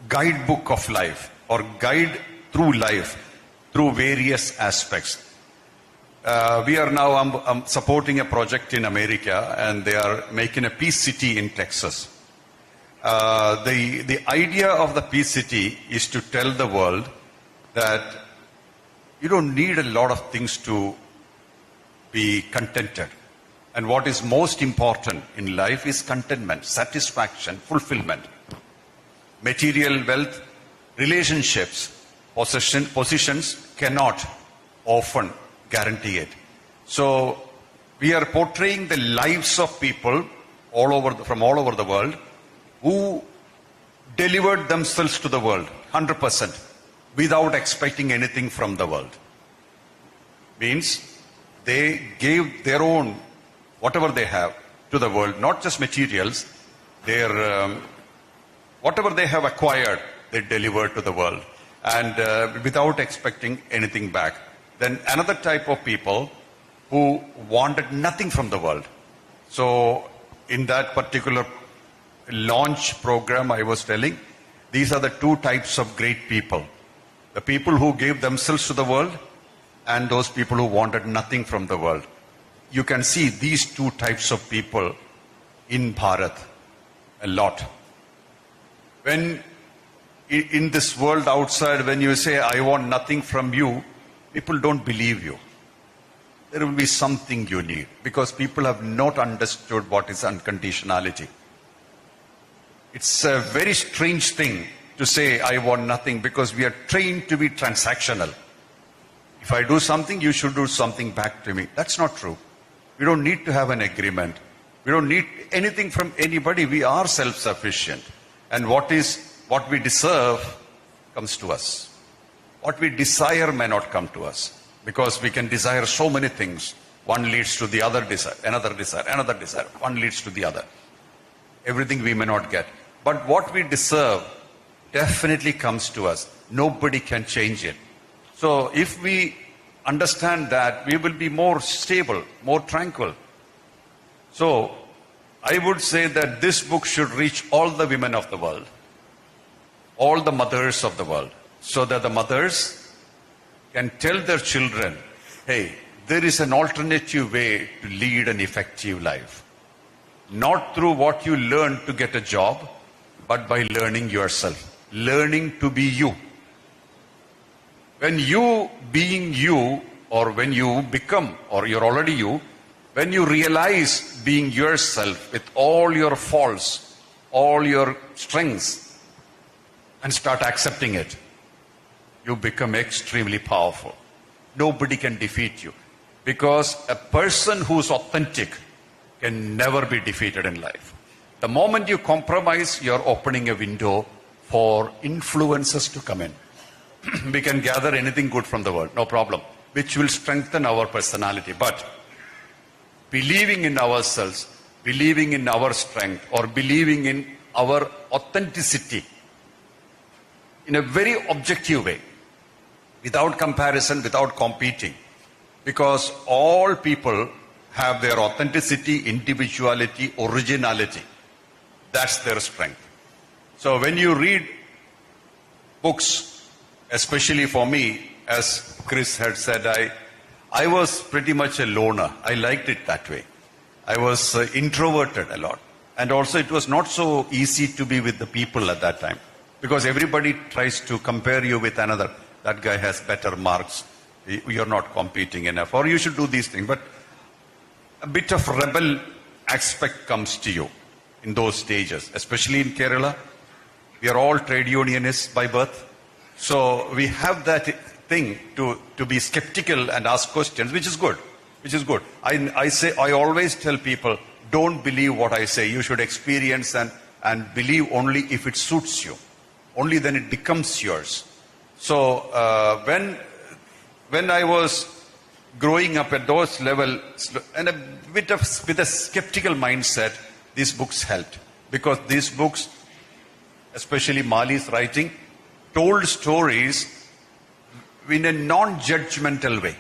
guidebook of life or guide through life through various aspects. We are now supporting a project in America, and they are making a peace city in Texas. The idea of the peace city is to tell the world that you don't need a lot of things to be contented. And what is most important in life is contentment, satisfaction, fulfillment. Material wealth, relationships, positions cannot often guarantee it. So we are portraying the lives of people from all over the world who delivered themselves to the world 100% without expecting anything from the world. Means they gave their own, whatever they have, to the world, not just materials, their whatever they have acquired, they delivered to the world, and without expecting anything back. Then another type of people who wanted nothing from the world. So in that particular launch program I was telling, these are the two types of great people. The people who gave themselves to the world and those people who wanted nothing from the world. You can see these two types of people in Bharat a lot. When in this world outside, when you say, I want nothing from you, people don't believe you. There will be something you need, because people have not understood what is unconditionality. It's a very strange thing to say, I want nothing, because we are trained to be transactional. If I do something, you should do something back to me. That's not true. We don't need to have an agreement. We don't need anything from anybody. We are self-sufficient. And what we deserve comes to us. What we desire may not come to us, because we can desire so many things. One leads to the other desire, another desire, another desire. One leads to the other. Everything we may not get. But what we deserve definitely comes to us. Nobody can change it. So if we understand that, we will be more stable, more tranquil. So I would say that this book should reach all the women of the world, all the mothers of the world, so that the mothers can tell their children, hey, there is an alternative way to lead an effective life. Not through what you learn to get a job, but by learning yourself, learning to be you. When you being you, or when you become, or you're already you, when you realize being yourself with all your faults, all your strengths and start accepting it, you become extremely powerful. Nobody can defeat you. Because a person who's authentic can never be defeated in life. The moment you compromise, you're opening a window for influences to come in. We can gather anything good from the world, no problem, which will strengthen our personality. But believing in ourselves, believing in our strength, or believing in our authenticity in a very objective way, without comparison, without competing. Because all people have their authenticity, individuality, originality. That's their strength. So when you read books, especially for me, as Chris had said, I was pretty much a loner. I liked it that way. I was introverted a lot. And also it was not so easy to be with the people at that time. Because everybody tries to compare you with another. That guy has better marks. You're not competing enough. Or you should do these things. But a bit of rebel aspect comes to you in those stages. Especially in Kerala. We are all trade unionists by birth. So we have that thing to be skeptical and ask questions, which is good. Which is good. I always tell people, don't believe what I say. You should experience and believe only if it suits you. Only then it becomes yours. So when I was growing up at those levels and a bit of with a skeptical mindset, these books helped. Because these books, especially Mali's writing, told stories in a non-judgmental way.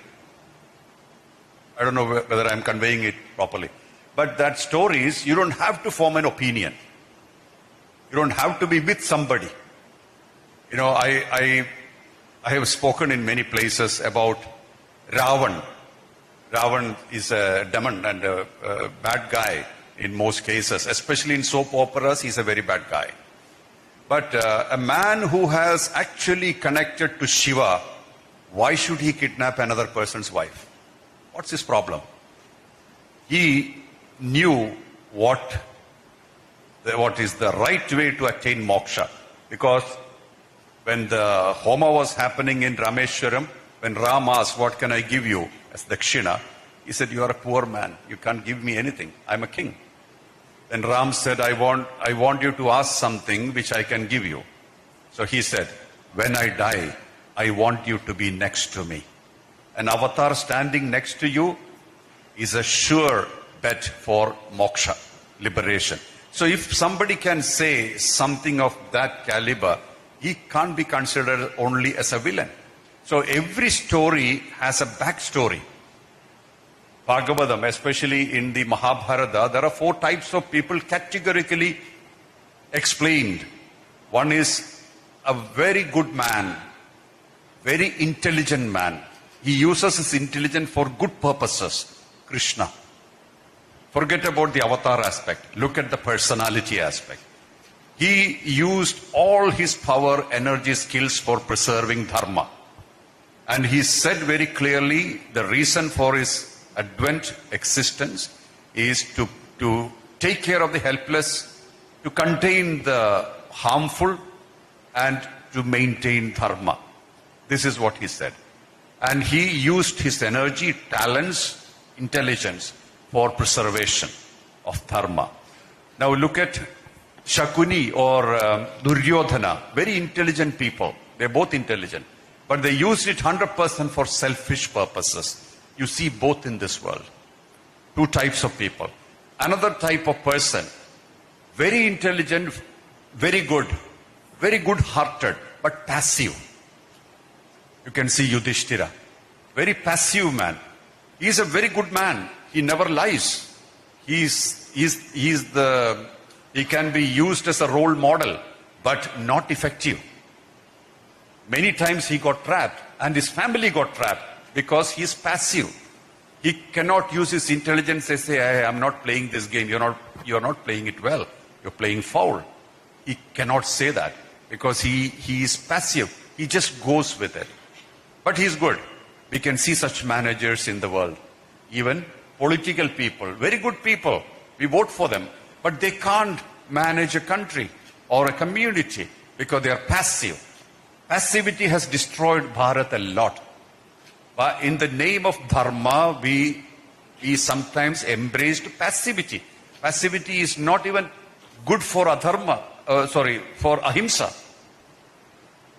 I don't know whether I'm conveying it properly. But that stories, you don't have to form an opinion. You don't have to be with somebody. You know, I have spoken in many places about Ravan. Ravan is a demon and a bad guy in most cases. Especially in soap operas, he's a very bad guy. But a man who has actually connected to Shiva, why should he kidnap another person's wife? What's his problem? He knew what is the right way to attain moksha. Because when the Homa was happening in Rameshwaram, when Ram asked, what can I give you as Dakshina? He said, you are a poor man. You can't give me anything. I'm a king. Then Ram said, I want you to ask something which I can give you. So he said, when I die, I want you to be next to me. An avatar standing next to you is a sure bet for moksha, liberation. So if somebody can say something of that caliber, he can't be considered only as a villain. So every story has a backstory. Bhagavatam, especially in the Mahabharata, there are 4 types of people categorically explained. One is a very good man, very intelligent man. He uses his intelligence for good purposes. Krishna. Forget about the avatar aspect. Look at the personality aspect. He used all his power, energy, skills for preserving dharma. And he said very clearly the reason for his advent existence is to take care of the helpless, to contain the harmful, and to maintain dharma. This is what he said. And he used his energy, talents, intelligence for preservation of dharma. Now look at Shakuni or Duryodhana, very intelligent people. They're both intelligent. But they used it 100% for selfish purposes. You see both in this world. 2 types of people. Another type of person, very intelligent, very good-hearted, but passive. You can see Yudhishthira, very passive man. He's a very good man. He never lies. He can be used as a role model, but not effective. Many times he got trapped, and his family got trapped because he's passive. He cannot use his intelligence and say, hey, I'm not playing this game. You're not playing it well. You're playing foul. He cannot say that because he is passive. He just goes with it. But he's good. We can see such managers in the world. Even political people, very good people. We vote for them. But they can't manage a country or a community because they are passive. Passivity has destroyed Bharat a lot. But in the name of dharma, we sometimes embraced passivity. Passivity is not even good for for ahimsa.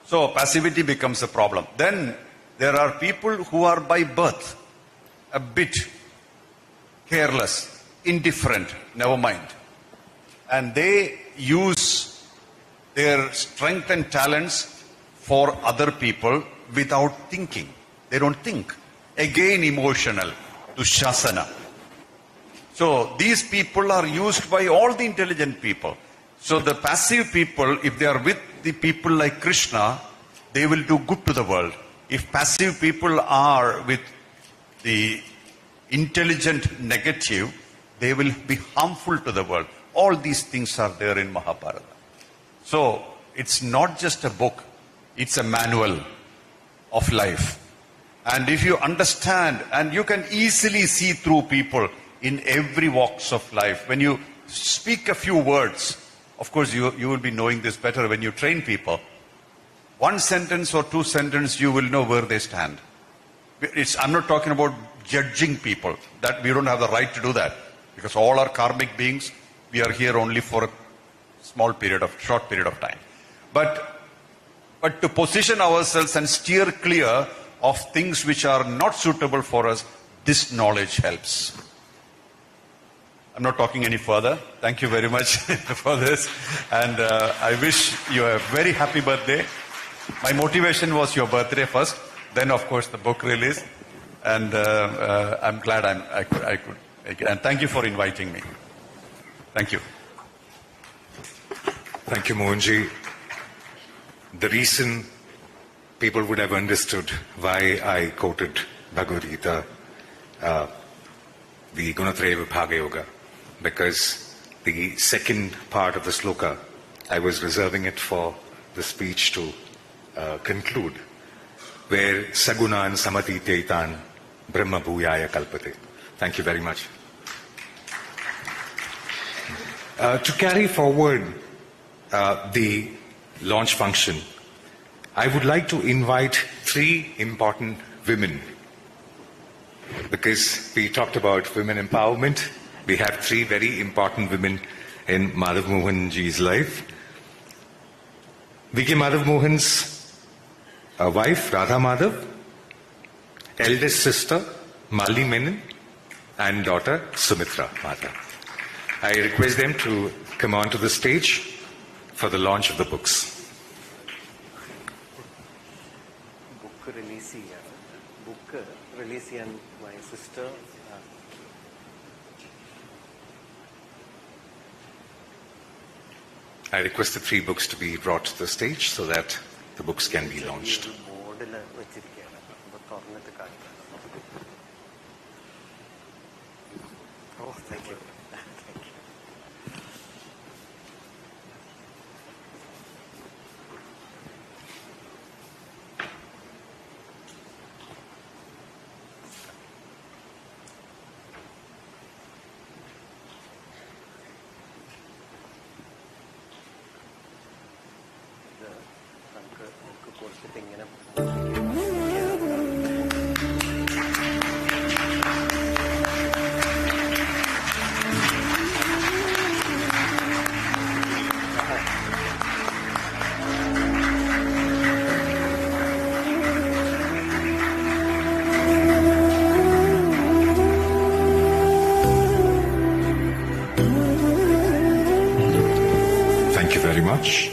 So passivity becomes a problem. Then there are people who are by birth a bit careless, indifferent, never mind. And they use their strength and talents for other people without thinking. They don't think. Again, emotional, dushasana. So these people are used by all the intelligent people. So the passive people, if they are with the people like Krishna, they will do good to the world. If passive people are with the intelligent negative, they will be harmful to the world. All these things are there in Mahabharata. So it's not just a book, it's a manual of life. And if you understand, and you can easily see through people in every walks of life, when you speak a few words, of course you will be knowing this better when you train people. One sentence or two sentences, you will know where they stand. I'm not talking about judging people. That we don't have the right to do that. Because all are karmic beings. We are here only for a short period of time. But to position ourselves and steer clear of things which are not suitable for us, this knowledge helps. I'm not talking any further. Thank you very much for this. And I wish you a very happy birthday. My motivation was your birthday first, then of course the book release. And I'm glad I could make it. And thank you for inviting me. Thank you. Thank you, Mohanji. The reason people would have understood why I quoted Bhagavad Gita, the Gunatraya Vibhaga Yoga, because the second part of the sloka, I was reserving it for the speech to conclude, where Sagunan Samati Taitan Brahma Bhuyaya Kalpate. Thank you very much. To carry forward the launch function, I would like to invite three important women. Because we talked about women empowerment, we have three very important women in Madhav Mohanji's life. V.K. Madhav Mohan's wife, Radha Madhav, eldest sister, Malini Menon, and daughter, Sumitra Madhav. I request them to come onto the stage for the launch of the books. Book release and my sister. I request the three books to be brought to the stage so that the books can be launched. Oh, thank you. Thank you very much.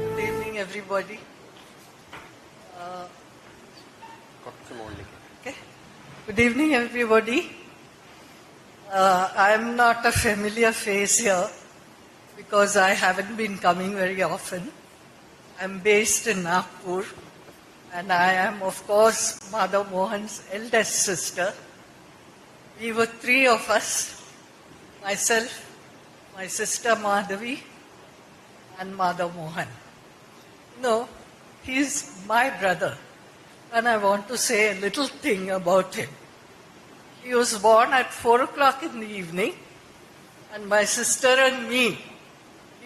Good evening, everybody. കുറച്ച് മുകളിലേക്ക്. Okay. Good evening, everybody. I'm not a familiar face here because I haven't been coming very often. I'm based in Nagpur and I am, of course, Madhav Mohan's eldest sister. We were three of us, myself, my sister Madhavi and Madhav Mohan. No, he's my brother. And I want to say a little thing about him. He was born at 4 o'clock in the evening, and my sister and me,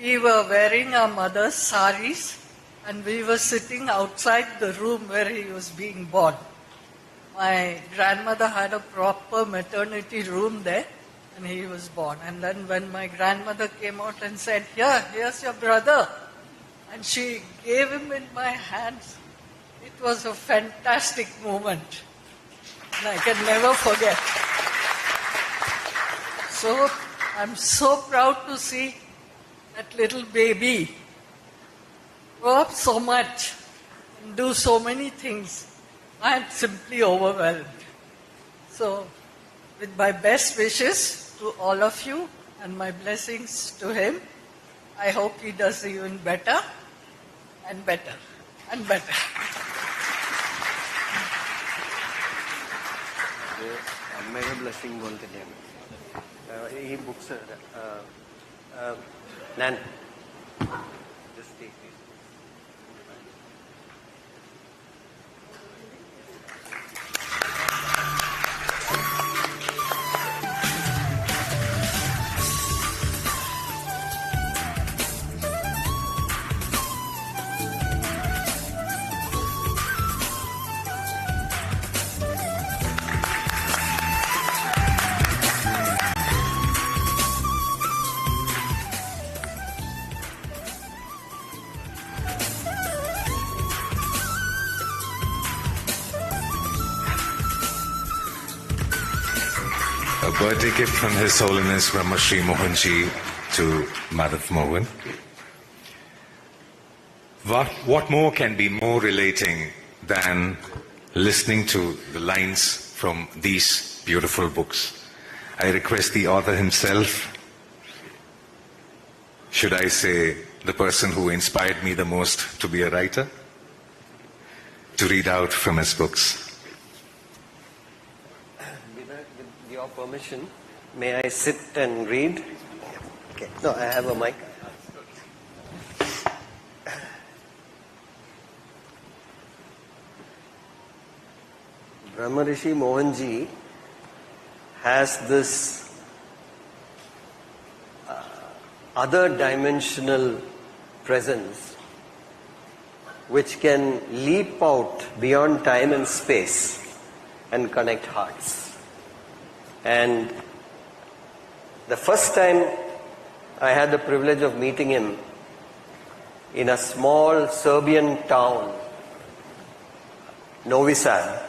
we were wearing our mother's saris, and we were sitting outside the room where he was being born. My grandmother had a proper maternity room there, and he was born. And then when my grandmother came out and said, here's your brother, and she gave him in my hands, it was a fantastic moment. And I can never forget. So I'm so proud to see that little baby grow up so much and do so many things. I'm simply overwhelmed. So with my best wishes to all of you and my blessings to him, I hope he does even better and better and better. ഇത് അമ്മയുടെ blessing പോലെ തന്നെയാണ്. ഈ books ഞാൻ just take these. A birthday gift from His Holiness Brahma Sri Mohanji to Madhav Mohan. What more can be more relating than listening to the lines from these beautiful books? I request the author himself, should I say the person who inspired me the most to be a writer, to read out from his books. With your permission, may I sit and read? Okay. No, I have a mic. Brahma Rishi Mohanji has this other dimensional presence which can leap out beyond time and space and connect hearts. And the first time I had the privilege of meeting him in a small Serbian town, Novi Sad,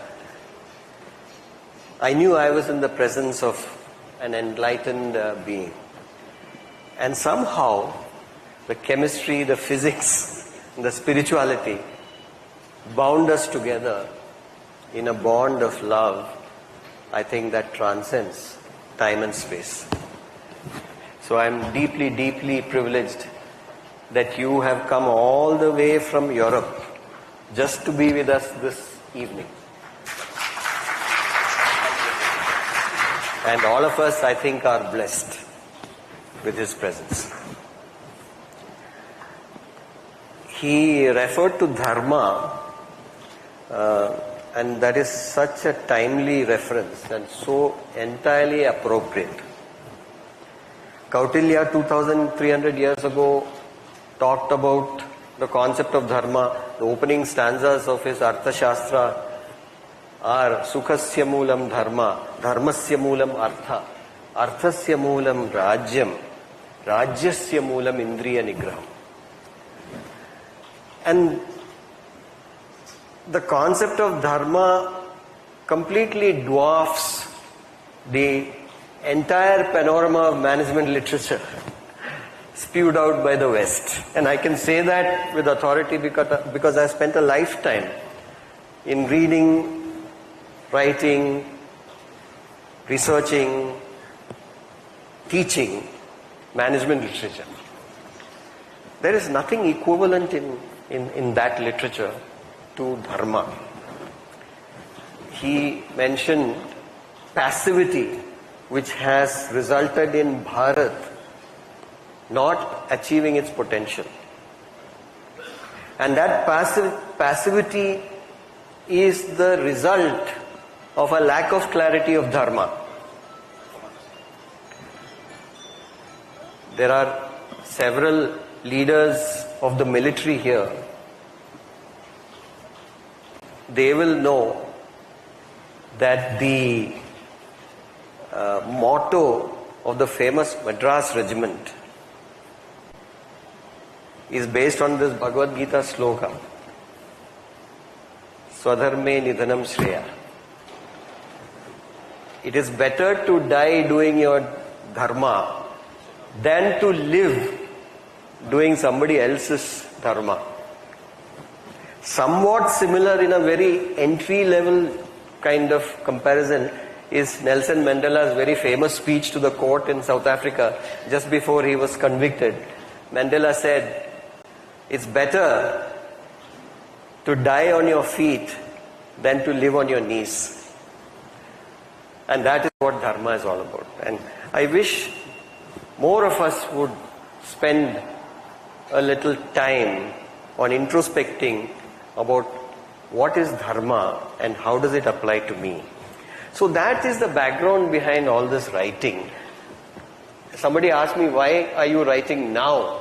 I knew I was in the presence of an enlightened being. And somehow the chemistry, the physics, the spirituality bound us together in a bond of love, I think that transcends time and space. So I'm deeply, deeply privileged that you have come all the way from Europe just to be with us this evening. And all of us, I think, are blessed with his presence. He referred to dharma, and that is such a timely reference and so entirely appropriate. Kautilya 2300 years ago talked about the concept of dharma. The opening stanzas of his Arthashastra are Sukhasya Moolam Dharma, Dharmasya Moolam Artha, Arthasya Moolam Rajyam, Rajyasya Moolam Indriya Nigraham. And the concept of dharma completely dwarfs the entire panorama of management literature spewed out by the West. And I can say that with authority because I spent a lifetime in reading writing, researching, teaching management literature. There is nothing equivalent in that literature to dharma. He mentioned passivity, which has resulted in Bharat not achieving its potential. And that passivity is the result of a lack of clarity of dharma. There are several leaders of the military here. They will know that the motto of the famous Madras Regiment is based on this Bhagavad Gita sloka. Swadharme nidhanam shreya. It is better to die doing your dharma than to live doing somebody else's dharma. Somewhat similar in a very entry level kind of comparison is Nelson Mandela's very famous speech to the court in South Africa just before he was convicted. Mandela said, "It's better to die on your feet than to live on your knees." And that is what dharma is all about. And I wish more of us would spend a little time on introspecting about what is dharma and how does it apply to me. So that is the background behind all this writing. Somebody asked me, why are you writing now?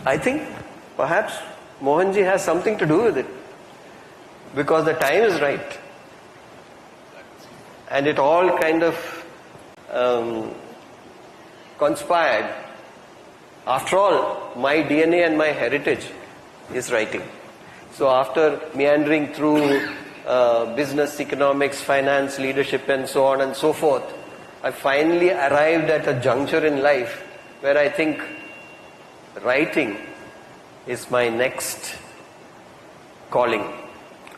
I think perhaps Mohanji has something to do with it. Because the time is right. And it all kind of conspired. After all, my DNA and my heritage is writing. So after meandering through business, economics, finance, leadership and so on and so forth, I finally arrived at a juncture in life where I think writing is my next calling.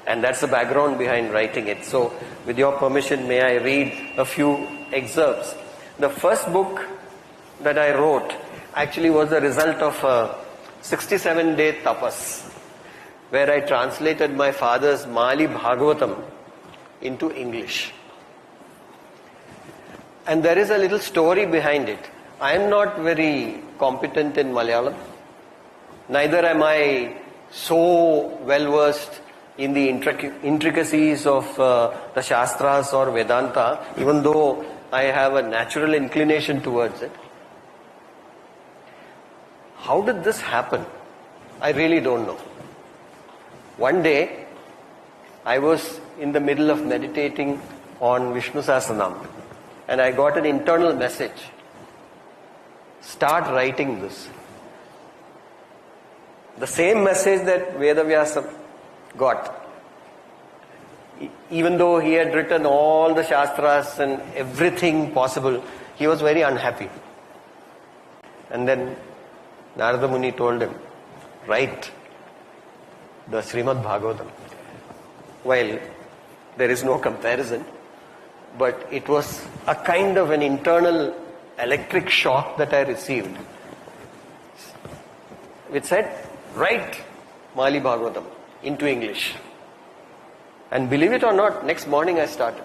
And that's the background behind writing it. So with your permission, may I read a few excerpts. The first book that I wrote actually was the result of a 67-day tapas, where I translated my father's Mali Bhagavatam into English. And there is a little story behind it. I am not very competent in Malayalam. Neither am I so well versed in the intricacies of the Shastras or Vedanta, even though I have a natural inclination towards it. How did this happen? I really don't know. One day, I was in the middle of meditating on Vishnu Sahasranam, and I got an internal message. Start writing this. The same message that Vedavyasa got. Even though he had written all the Shastras and everything possible, he was very unhappy. And then Narada Muni told him, write the Srimad Bhagavatam. Well, there is no comparison, but it was a kind of an internal electric shock that I received. Which said, write Mali Bhagavatam into English. And believe it or not, next morning I started.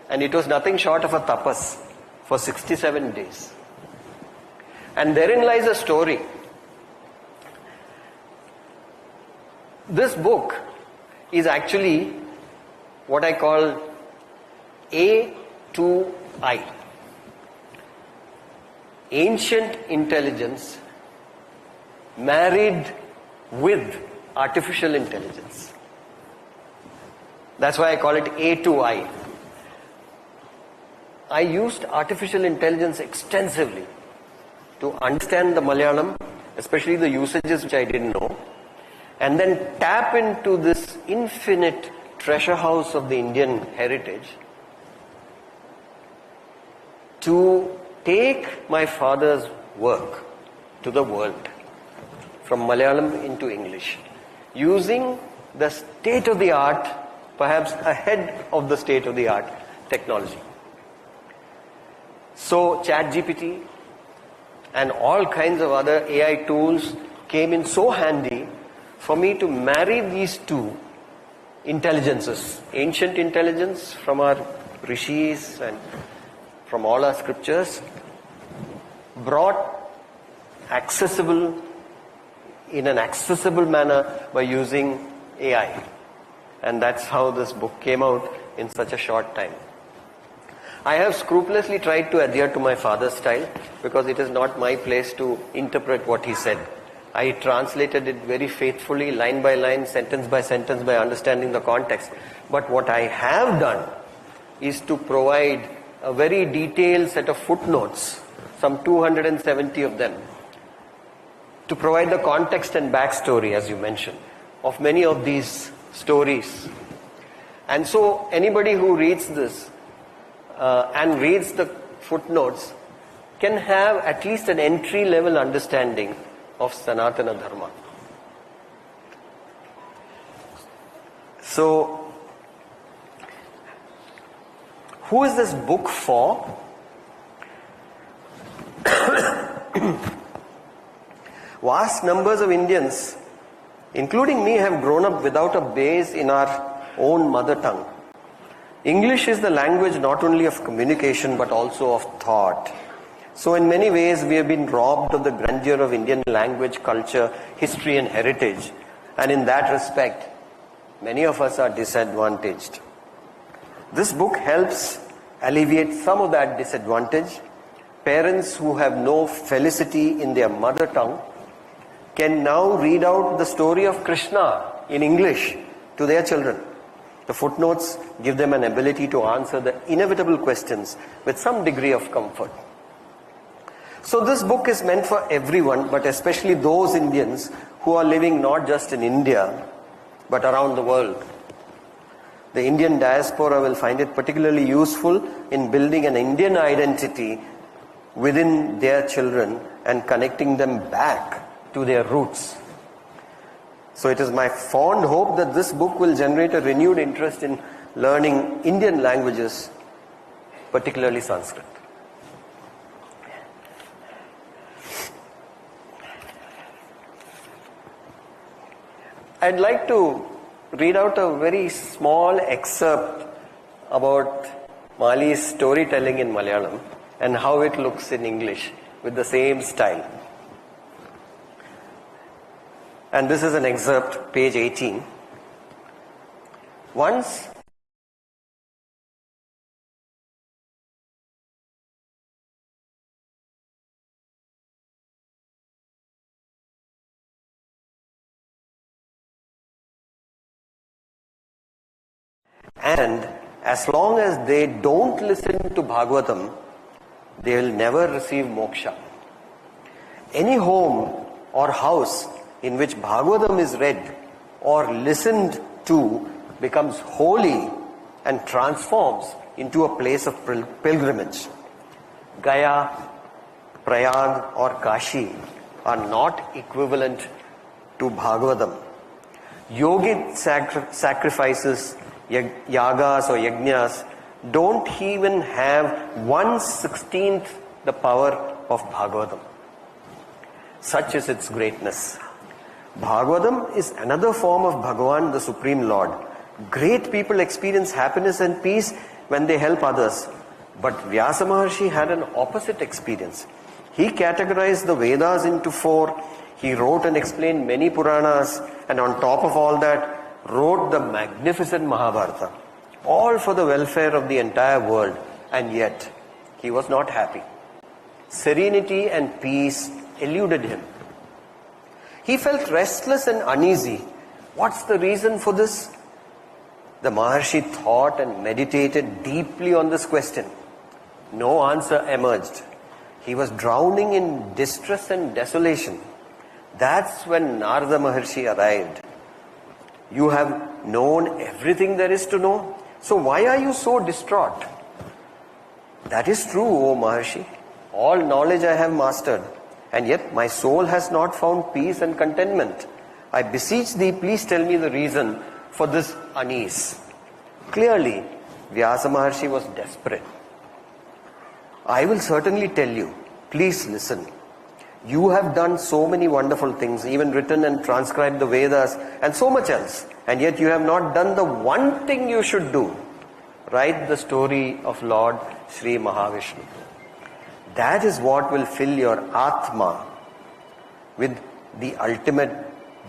And it was nothing short of a tapas for 67 days. And therein lies a story. This book is actually what I call A to I. Ancient intelligence married with artificial intelligence. That's why I call it A to I. I used artificial intelligence extensively to understand the Malayalam, especially the usages which I didn't know, and then tap into this infinite treasure house of the Indian heritage to take my father's work to the world from Malayalam into English, using the state of the art, perhaps ahead of the state of the art technology. So ChatGPT and all kinds of other AI tools came in so handy for me to marry these two intelligences, ancient intelligence from our rishis and from all our scriptures, brought accessible in an accessible manner by using AI. And that's how this book came out in such a short time. I have scrupulously tried to adhere to my father's style because it is not my place to interpret what he said. I translated it very faithfully, line by line, sentence by understanding the context. But what I have done is to provide a very detailed set of footnotes, some 270 of them, to provide the context and backstory, as you mentioned, of many of these stories. And so anybody who reads this and reads the footnotes can have at least an entry-level understanding of Sanatana Dharma. So, who is this book for? Vast numbers of Indians, including me, have grown up without a base in our own mother tongue. English is the language not only of communication but also of thought. So in many ways we have been robbed of the grandeur of Indian language, culture, history and heritage. And in that respect, many of us are disadvantaged. This book helps alleviate some of that disadvantage. Parents who have no felicity in their mother tongue can now read out the story of Krishna in English to their children. The footnotes give them an ability to answer the inevitable questions with some degree of comfort. So this book is meant for everyone, but especially those Indians who are living not just in India, but around the world. The Indian diaspora will find it particularly useful in building an Indian identity within their children and connecting them back to their roots. So it is my fond hope that this book will generate a renewed interest in learning Indian languages, particularly Sanskrit. I'd like to read out a very small excerpt about Mali's storytelling in Malayalam and how it looks in English with the same style. And this is an excerpt, page 18. Once and as long as they don't listen to Bhagavatam, they will never receive moksha. Any home or house in which Bhagavatam is read or listened to becomes holy and transforms into a place of pilgrimage. Gaya, Prayag or Kashi are not equivalent to Bhagavatam. Yogic sacrifices, yagas or yajnas, don't even have 1/16 the power of Bhagavatam. Such is its greatness. Bhagavatam is another form of Bhagavan, the Supreme Lord. Great people experience happiness and peace when they help others. But Vyasa Maharshi had an opposite experience. He categorized the Vedas into 4. He wrote and explained many Puranas, and on top of all that, wrote the magnificent Mahabharata. All for the welfare of the entire world. And yet, he was not happy. Serenity and peace eluded him. He felt restless and uneasy. What's the reason for this? The Maharshi thought and meditated deeply on this question. No answer emerged. He was drowning in distress and desolation. That's when Narada Maharshi arrived. You have known everything there is to know. So why are you so distraught? That is true, O Maharshi. All knowledge I have mastered. And yet my soul has not found peace and contentment. I beseech thee, please tell me the reason for this unease. Clearly, Vyasa Maharshi was desperate. I will certainly tell you. Please listen. You have done so many wonderful things, even written and transcribed the Vedas and so much else. And yet you have not done the one thing you should do. Write the story of Lord Sri Mahavishnu. That is what will fill your Atma with the ultimate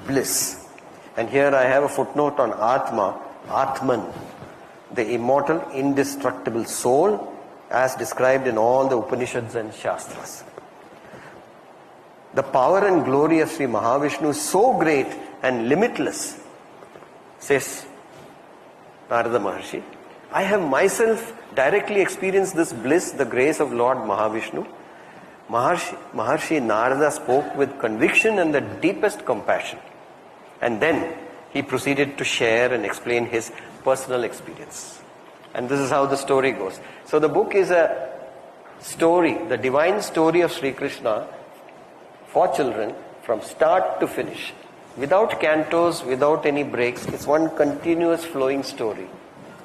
bliss. And here I have a footnote on Atma, Atman, the immortal, indestructible soul as described in all the Upanishads and Shastras. The power and glory of Sri Mahavishnu is so great and limitless, says Narada Maharshi. I have myself directly experienced this bliss, the grace of Lord Mahavishnu. Maharshi Narada spoke with conviction and the deepest compassion. And then he proceeded to share and explain his personal experience. And this is how the story goes. So the book is a story, the divine story of Sri Krishna for children from start to finish. Without cantos, without any breaks. It's one continuous flowing story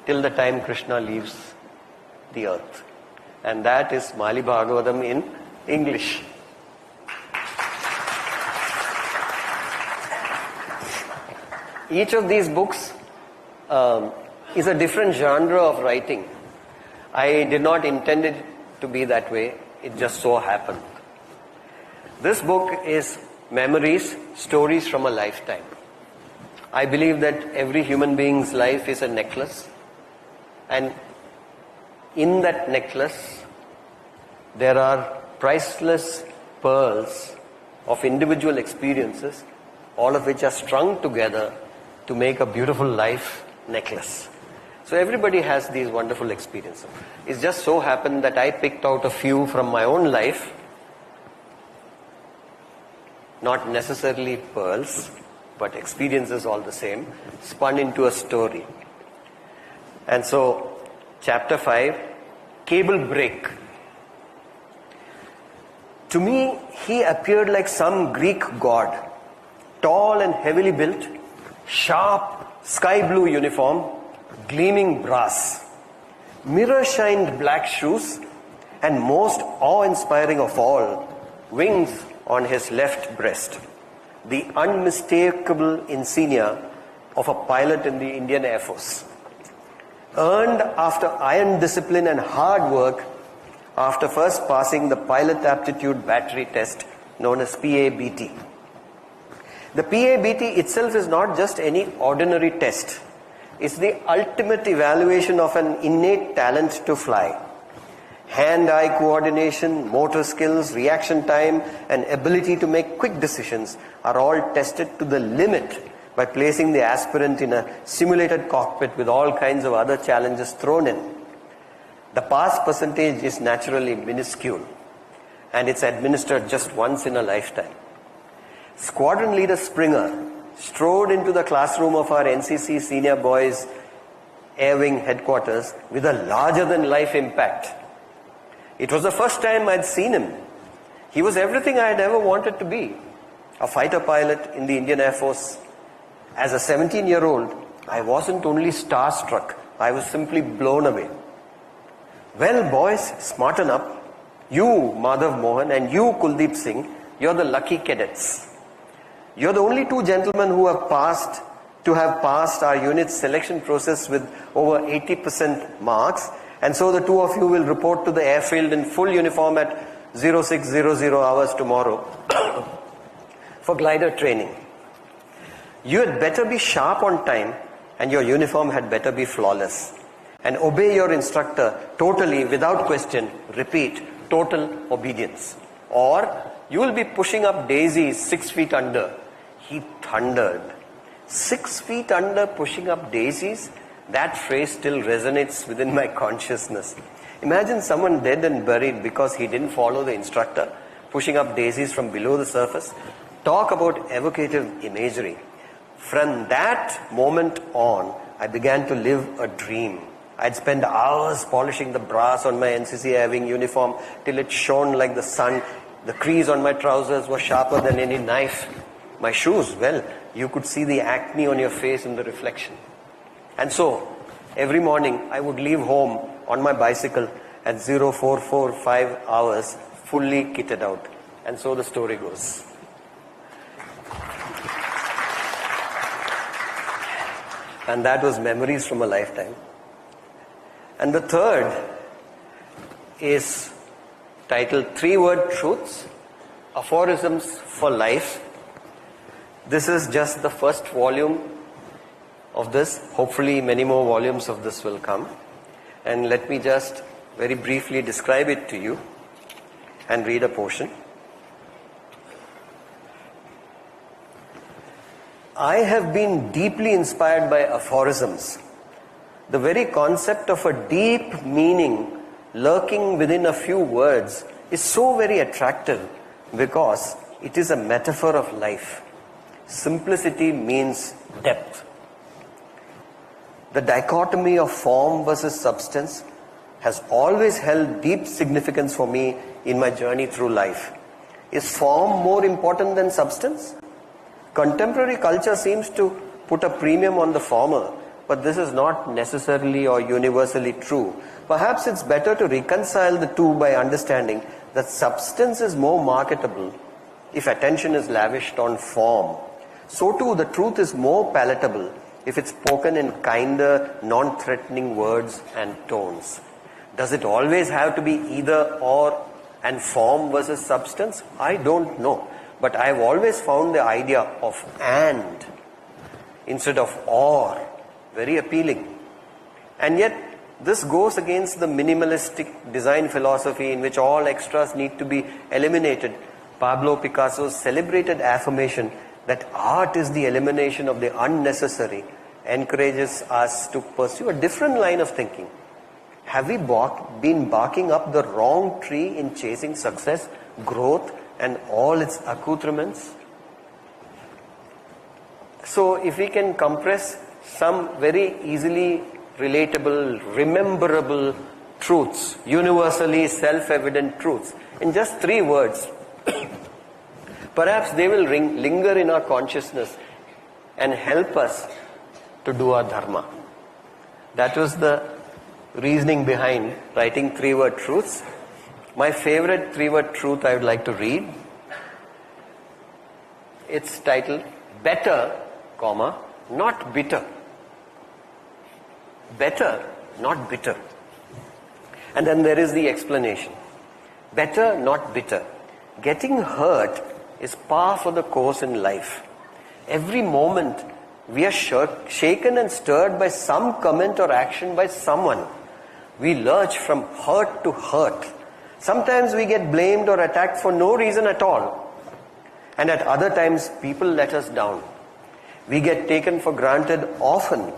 till the time Krishna leaves the earth. And that is Mali Bhagavatam in English. Each of these books is a different genre of writing. I did not intend it to be that way. It just so happened. This book is memories, stories from a lifetime. I believe that every human being's life is a necklace. And in that necklace, there are priceless pearls of individual experiences, all of which are strung together to make a beautiful life necklace. So everybody has these wonderful experiences. It's just so happened that I picked out a few from my own life, not necessarily pearls, but experiences all the same, spun into a story. And so, chapter 5, Cable Break. To me, he appeared like some Greek god, tall and heavily built, sharp sky blue uniform, gleaming brass, mirror-shined black shoes, and most awe-inspiring of all, wings on his left breast, the unmistakable insignia of a pilot in the Indian Air Force. Earned after iron discipline and hard work, after first passing the pilot aptitude battery test known as PABT. The PABT itself is not just any ordinary test. It's the ultimate evaluation of an innate talent to fly. Hand-eye coordination, motor skills, reaction time, and ability to make quick decisions are all tested to the limit by placing the aspirant in a simulated cockpit with all kinds of other challenges thrown in. The pass percentage is naturally minuscule, and it's administered just once in a lifetime. Squadron leader Springer strode into the classroom of our NCC senior boys Air Wing headquarters with a larger-than-life impact. It was the first time I'd seen him. He was everything I had ever wanted to be. A fighter pilot in the Indian Air Force. As a 17-year-old, I wasn't only starstruck, I was simply blown away. Well, boys, smarten up. You, Madhav Mohan, and you, Kuldeep Singh, you're the lucky cadets. You're the only two gentlemen who have passed our unit's selection process with over 80% marks, and so the two of you will report to the airfield in full uniform at 0600 hours tomorrow for glider training. You had better be sharp on time, and your uniform had better be flawless. And obey your instructor totally, without question. Repeat, total obedience. Or you will be pushing up daisies 6 feet under. He thundered. 6 feet under, pushing up daisies? That phrase still resonates within my consciousness. Imagine someone dead and buried because he didn't follow the instructor, pushing up daisies from below the surface. Talk about evocative imagery. From that moment on, I began to live a dream. I'd spend hours polishing the brass on my NCC Air Wing uniform till it shone like the sun. The crease on my trousers was sharper than any knife. My shoes, well, you could see the acne on your face in the reflection. And so, every morning I would leave home on my bicycle at 0445 hours, fully kitted out. And so the story goes. And that was memories from a lifetime. And the third is titled 3-Word Truths, Aphorisms for Life. This is just the first volume of this. Hopefully many more volumes of this will come. And let me just very briefly describe it to you and read a portion. I have been deeply inspired by aphorisms. The very concept of a deep meaning lurking within a few words is so very attractive because it is a metaphor of life. Simplicity means depth. The dichotomy of form versus substance has always held deep significance for me in my journey through life. Is form more important than substance? Contemporary culture seems to put a premium on the former, but this is not necessarily or universally true. Perhaps it's better to reconcile the two by understanding that substance is more marketable if attention is lavished on form. So too, the truth is more palatable if it's spoken in kinder, non-threatening words and tones. Does it always have to be either or and form versus substance? I don't know. But I've always found the idea of and instead of or very appealing. And yet, this goes against the minimalistic design philosophy in which all extras need to be eliminated. Pablo Picasso's celebrated affirmation that art is the elimination of the unnecessary encourages us to pursue a different line of thinking. Have we been barking up the wrong tree in chasing success, growth, and all its accoutrements? So if we can compress some very easily relatable, rememberable truths, universally self-evident truths, in just 3 words, perhaps they will linger in our consciousness and help us to do our dharma. That was the reasoning behind writing 3-word truths. My favorite 3-word truth I would like to read. It's titled, Better, comma, not bitter. Better, not bitter. And then there is the explanation. Better, not bitter. Getting hurt is par for the course in life. Every moment we are shaken and stirred by some comment or action by someone. We lurch from hurt to hurt. Sometimes we get blamed or attacked for no reason at all. And at other times, people let us down. We get taken for granted often.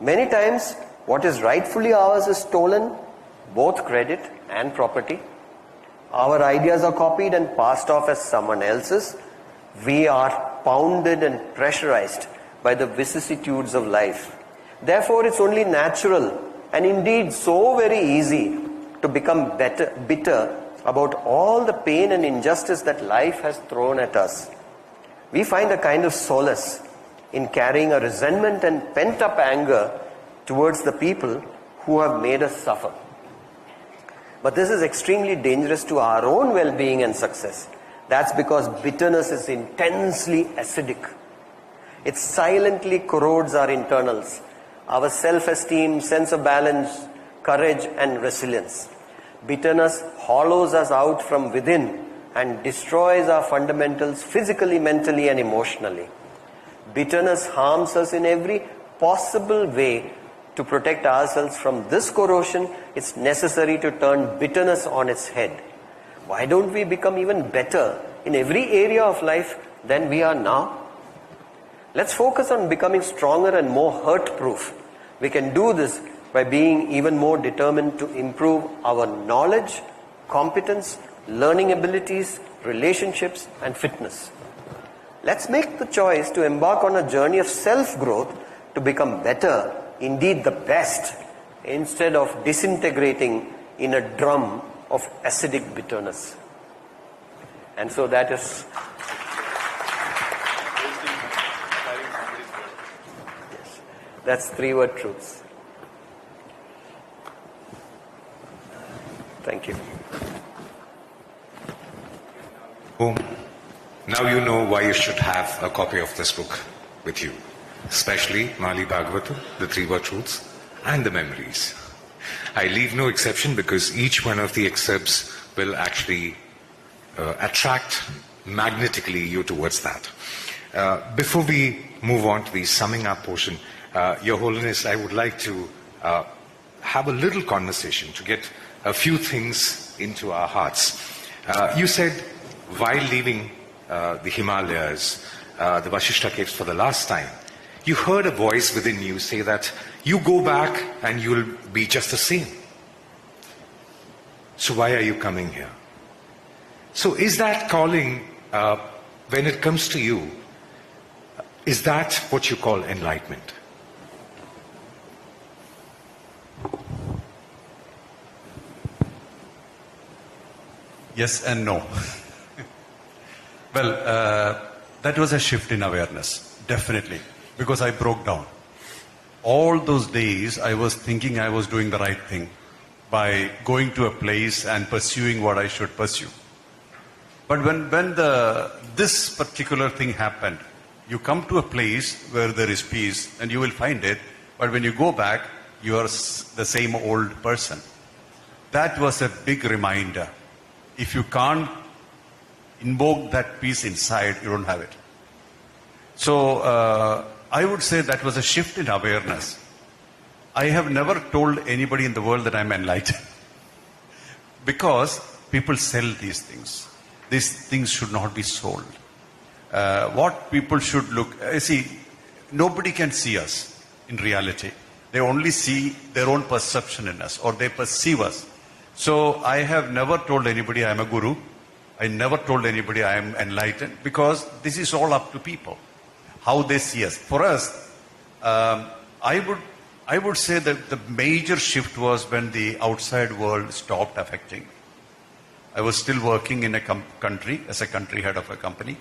Many times, what is rightfully ours is stolen, both credit and property. Our ideas are copied and passed off as someone else's. We are pounded and pressurized by the vicissitudes of life. Therefore, it's only natural and indeed so very easy to become bitter about all the pain and injustice that life has thrown at us. We find a kind of solace in carrying a resentment and pent-up anger towards the people who have made us suffer. But this is extremely dangerous to our own well-being and success. That's because bitterness is intensely acidic. It silently corrodes our internals, our self-esteem, sense of balance, courage and resilience. Bitterness hollows us out from within and destroys our fundamentals physically, mentally and emotionally. Bitterness harms us in every possible way. To protect ourselves from this corrosion, it's necessary to turn bitterness on its head. Why don't we become even better in every area of life than we are now? Let's focus on becoming stronger and more hurt-proof. We can do this by being even more determined to improve our knowledge, competence, learning abilities, relationships, and fitness. Let's make the choice to embark on a journey of self-growth to become better, indeed the best, instead of disintegrating in a drum of acidic bitterness. And so that is That's 3 word truths. Thank you. Oh, now you know why you should have a copy of this book with you, especially Mali Bhagavatam, the 3 word truths, and the memories. I leave no exception because each one of the excerpts will actually attract magnetically you towards that. Before we move on to the summing up portion, Your Holiness, I would like to have a little conversation to get a few things into our hearts. You said while leaving the Himalayas, the Vasishta caves for the last time, you heard a voice within you say that you go back and you'll be just the same. So why are you coming here? So is that calling, when it comes to you, is that what you call enlightenment? Yes and no. Well, that was a shift in awareness, definitely, because I broke down. All those days I was thinking I was doing the right thing by going to a place and pursuing what I should pursue. But when this particular thing happened, you come to a place where there is peace and you will find it, but when you go back, you are the same old person. That was a big reminder. If you can't invoke that peace inside, you don't have it. So I would say that was a shift in awareness. I have never told anybody in the world that I'm enlightened. Because people sell these things. These things should not be sold. What people should look... see, nobody can see us in reality. They only see their own perception in us, or they perceive us. So I have never told anybody I am a guru. I never told anybody I am enlightened, because this is all up to people, how they see us. For us, I would say that the major shift was when the outside world stopped affecting. I was still working in a country, as a country head of a company.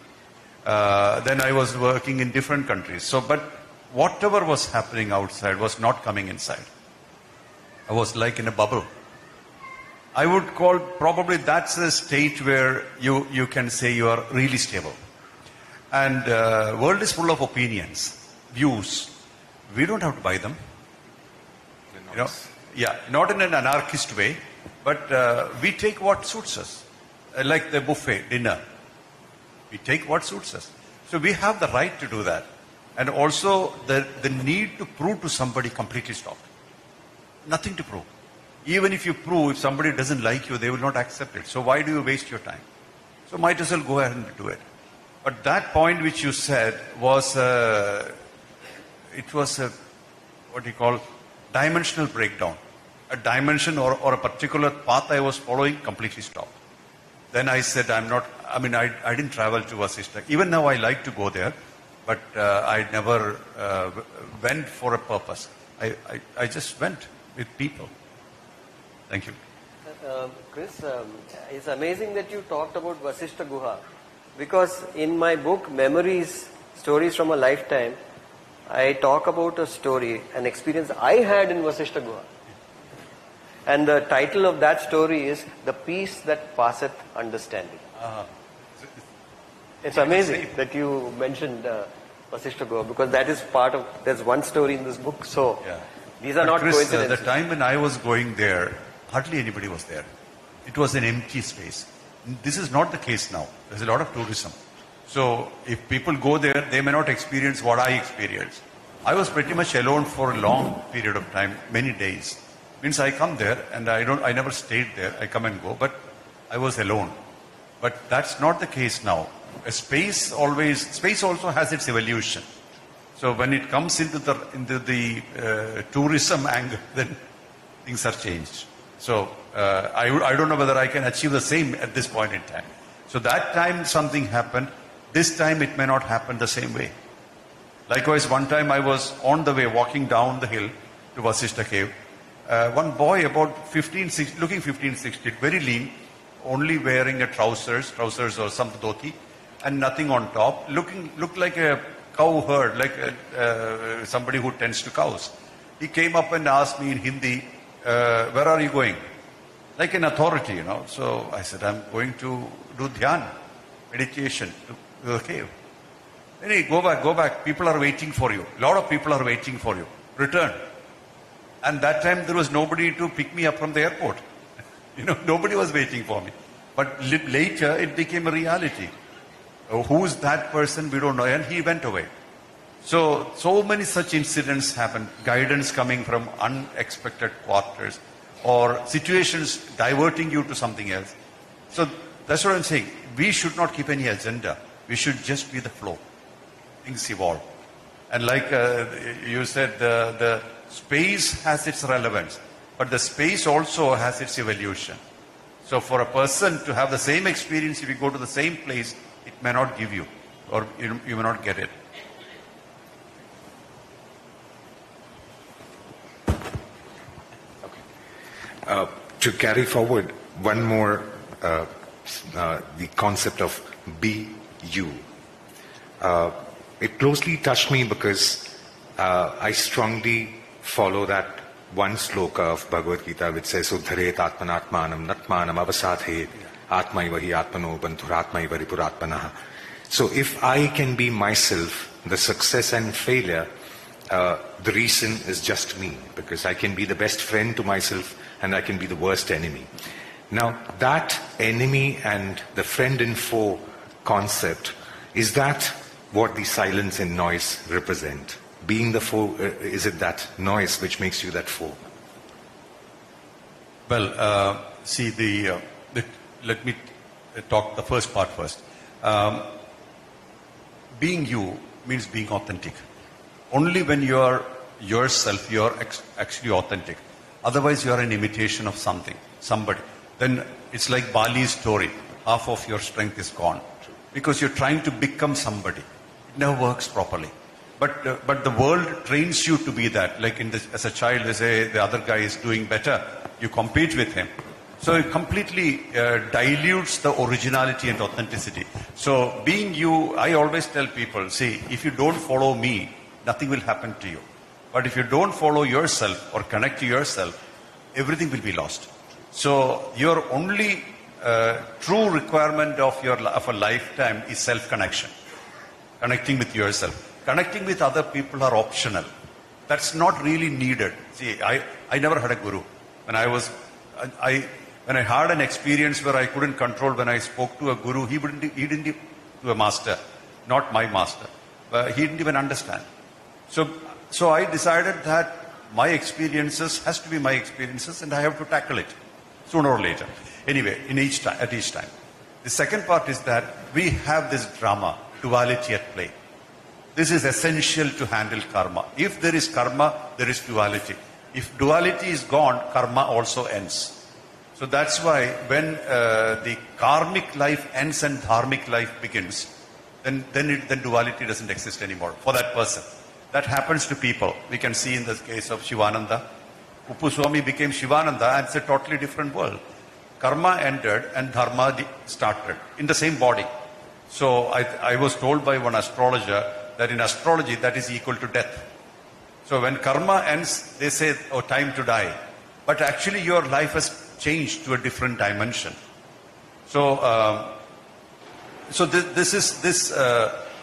Then I was working in different countries. So, but whatever was happening outside was not coming inside. I was like in a bubble. I would call probably that's a state where you can say you are really stable. And world is full of opinions, views. We don't have to buy them. You know, yeah, not in an anarchist way, but we take what suits us. Like the buffet dinner, we take what suits us. So we have the right to do that. And also the need to prove to somebody completely stopped. Nothing to prove. Even if you prove, if somebody doesn't like you, they will not accept it. So why do you waste your time? So might as well go ahead and do it. But that point which you said was, it was a, what you call, dimensional breakdown. A dimension or a particular path I was following completely stopped. Then I said, I didn't travel to Vasishta. Even now I like to go there, but I never went for a purpose. I just went with people. Thank you. Chris, it's amazing that you talked about Vasishta Guha, because in my book, Memories, Stories from a Lifetime, I talk about a story, an experience I had in Vasishta Guha. And the title of that story is The Peace That Passeth Understanding. It's amazing that you mentioned Vasishta Guha, because that is there's one story in this book, so yeah. These are but not Chris, coincidences. The time when I was going there, hardly anybody was there. It was an empty space. This is not the case now. There's a lot of tourism. So if people go there, they may not experience what I experienced. I was pretty much alone for a long period of time, many days. Means I come there and I never stayed there. I come and go, but I was alone. But that's not the case now. Space also has its evolution. So when it comes into the tourism angle, then things are changed. So I don't know whether I can achieve the same at this point in time. So that time something happened. This time it may not happen the same way. Likewise, one time I was on the way walking down the hill to Vasishta cave. One boy about looking 15, 16, very lean, only wearing trousers or some dhoti, and nothing on top, looked like a cow herd, like somebody who tends to cows. He came up and asked me in Hindi, where are you going? Like an authority, you know. So I said, I'm going to do dhyan, meditation, to the cave. Then he, go back. People are waiting for you. A lot of people are waiting for you. Return. And that time there was nobody to pick me up from the airport. You know, nobody was waiting for me. But later it became a reality. Who's that person? We don't know. And he went away. So many such incidents happen. Guidance coming from unexpected quarters or situations diverting you to something else. So that's what I'm saying. We should not keep any agenda. We should just be the flow. Things evolve. And like you said, the space has its relevance, but the space also has its evolution. So for a person to have the same experience, if you go to the same place, it may not give you, or you may not get it. To carry forward one more, the concept of be you. It closely touched me because I strongly follow that one sloka of Bhagavad Gita which says, Uddharet atmanatmanam natmanam avasathe atmaivahi atmano bandhuratmaiva ripuratmanaha. So if I can be myself, the success and failure, the reason is just me, because I can be the best friend to myself and I can be the worst enemy. Now that enemy and the friend and foe concept, is that what the silence and noise represent? Being the foe, is it that noise which makes you that foe? Well, see, let me talk the first part first. Being you means being authentic. Only when you are yourself, you are actually authentic. Otherwise, you are an imitation of somebody. Then it's like Bali's story. Half of your strength is gone because you're trying to become somebody. It never works properly. But the world trains you to be that. Like as a child, they say the other guy is doing better. You compete with him. So it completely dilutes the originality and authenticity. So being you, I always tell people, see, if you don't follow me, nothing will happen to you. But if you don't follow yourself or connect to yourself, everything will be lost. So your only true requirement of a lifetime is self-connection. Connecting with yourself. Connecting with other people are optional. That's not really needed. See, I never had a guru. When I had an experience where I couldn't control, when I spoke to a guru, he didn't to a master, not my master. He didn't even understand. So I decided that my experiences has to be my experiences and I have to tackle it sooner or later. Anyway, at each time. The second part is that we have this drama, duality at play. This is essential to handle karma. If there is karma, there is duality. If duality is gone, karma also ends. So that's why when the karmic life ends and dharmic life begins, then duality doesn't exist anymore for that person. That happens to people. We can see in the case of Shivananda. Uppuswami became Shivananda and it's a totally different world. Karma ended and dharma started in the same body. So I was told by one astrologer that in astrology that is equal to death. So when karma ends, they say, oh, time to die. But actually your life has changed to a different dimension. So this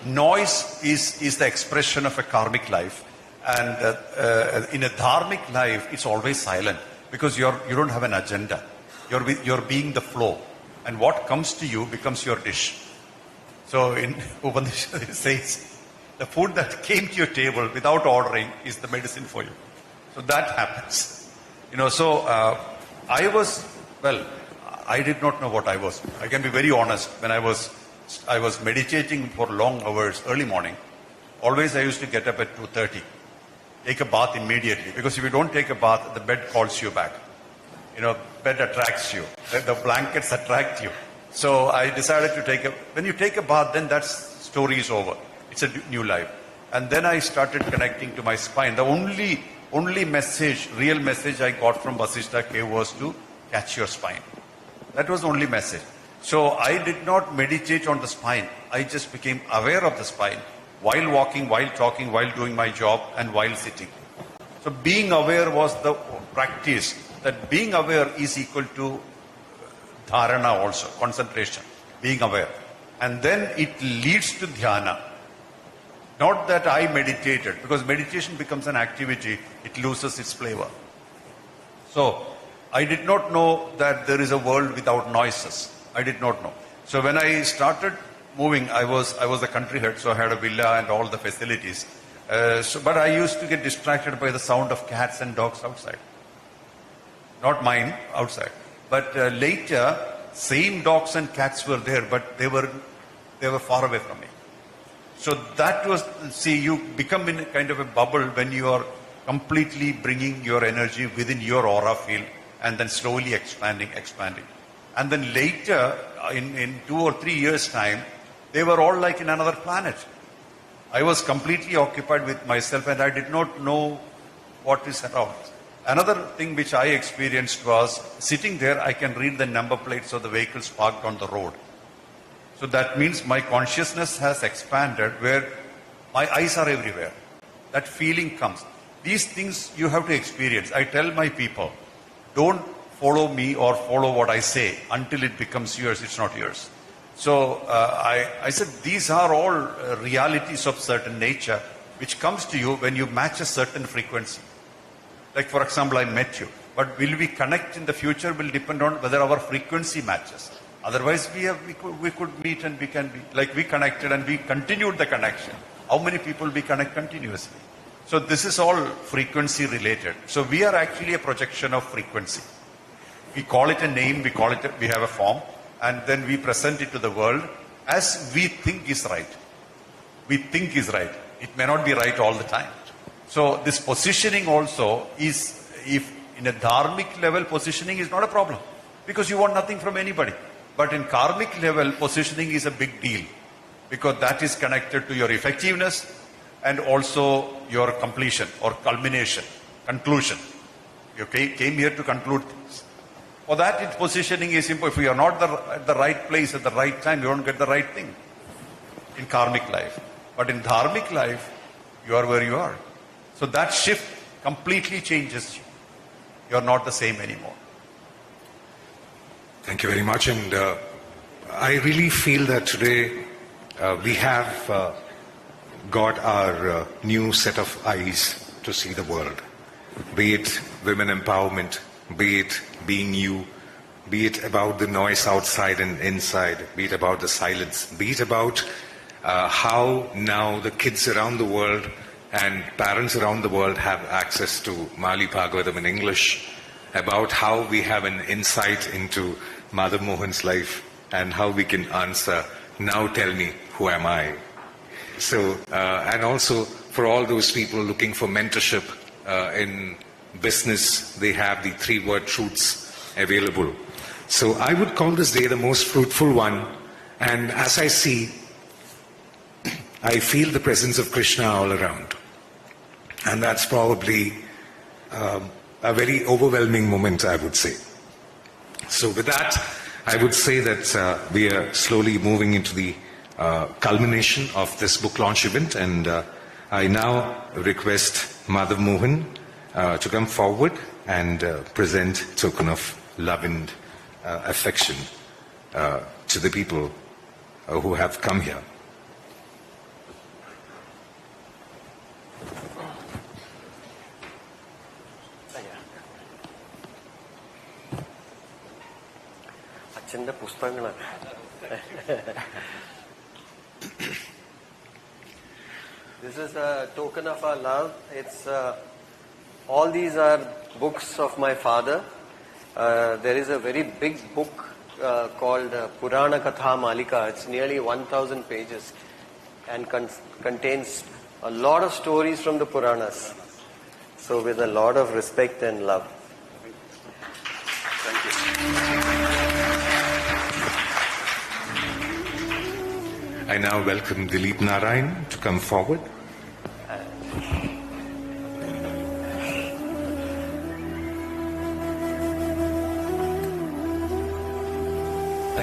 noise is the expression of a karmic life. And in a dharmic life, it's always silent because you don't have an agenda. You're being the flow. And what comes to you becomes your dish. So in Upanishad it says, the food that came to your table without ordering is the medicine for you. So that happens. I did not know what I was. I can be very honest. When I was meditating for long hours, early morning, always I used to get up at 2:30. Take a bath immediately. Because if you don't take a bath, the bed calls you back. Bed attracts you. The blankets attract you. So I decided to when you take a bath, then that story is over. It's a new life. And then I started connecting to my spine. The only real message I got from Vasishtha cave was to catch your spine. That was the only message. So I did not meditate on the spine. I just became aware of the spine. while walking, while talking, while doing my job, and while sitting. So being aware was the practice. That being aware is equal to dharana also, concentration, being aware. And then it leads to dhyana. Not that I meditated, because meditation becomes an activity, it loses its flavor. So I did not know that there is a world without noises. I did not know. So when I started moving, I was the country head, so I had a villa and all the facilities. But I used to get distracted by the sound of cats and dogs outside. Not mine, outside. But later, same dogs and cats were there, but they were far away from me. So that was, see, you become in a kind of a bubble when you are completely bringing your energy within your aura field and then slowly expanding. And then later, in 2 or 3 years' time, they were all like in another planet. I was completely occupied with myself and I did not know what is around. Another thing which I experienced was sitting there, I can read the number plates of the vehicles parked on the road. So that means my consciousness has expanded where my eyes are everywhere. That feeling comes. These things you have to experience. I tell my people, don't follow me or follow what I say until it becomes yours. It's not yours. So I said these are all realities of certain nature which comes to you when you match a certain frequency. Like for example, I met you. But will we connect in the future will depend on whether our frequency matches. Otherwise, we could meet and we can be, like we connected and we continued the connection. How many people we connect continuously? So this is all frequency related. So we are actually a projection of frequency. We call it a name, we have a form, and then we present it to the world as we think is right. We think is right. It may not be right all the time. So this positioning also is, if in a dharmic level, positioning is not a problem because you want nothing from anybody. But in karmic level, positioning is a big deal because that is connected to your effectiveness and also your completion or culmination, conclusion. You came here to conclude things. For that, positioning is important. If you are not at the right place at the right time, you won't get the right thing in karmic life. But in dharmic life, you are where you are. So that shift completely changes you. You are not the same anymore. Thank you very much. And I really feel that today we have got our new set of eyes to see the world. Be it women empowerment, be it being you, be it about the noise outside and inside, be it about the silence, be it about how now the kids around the world and parents around the world have access to Mali Bhagavatam in English, about how we have an insight into Madhav Mohan's life and how we can answer, now tell me, who am I? So, and also for all those people looking for mentorship in business, they have the 3-word truths available. So I would call this day the most fruitful one. And as I see, I feel the presence of Krishna all around. And that's probably a very overwhelming moment, I would say. So with that, I would say that we are slowly moving into the culmination of this book launch event. And I now request Madhav Mohan to come forward and present token of love and affection to the people who have come here. അച്ഛൻ്റെ പുസ്തകങ്ങളാണ്. This is a token of our love. It's all these are books of my father. There is a very big book called Purana Katha Malika. It's nearly 1,000 pages and contains a lot of stories from the Puranas. So with a lot of respect and love. Thank you. I now welcome Dilip Narayan to come forward.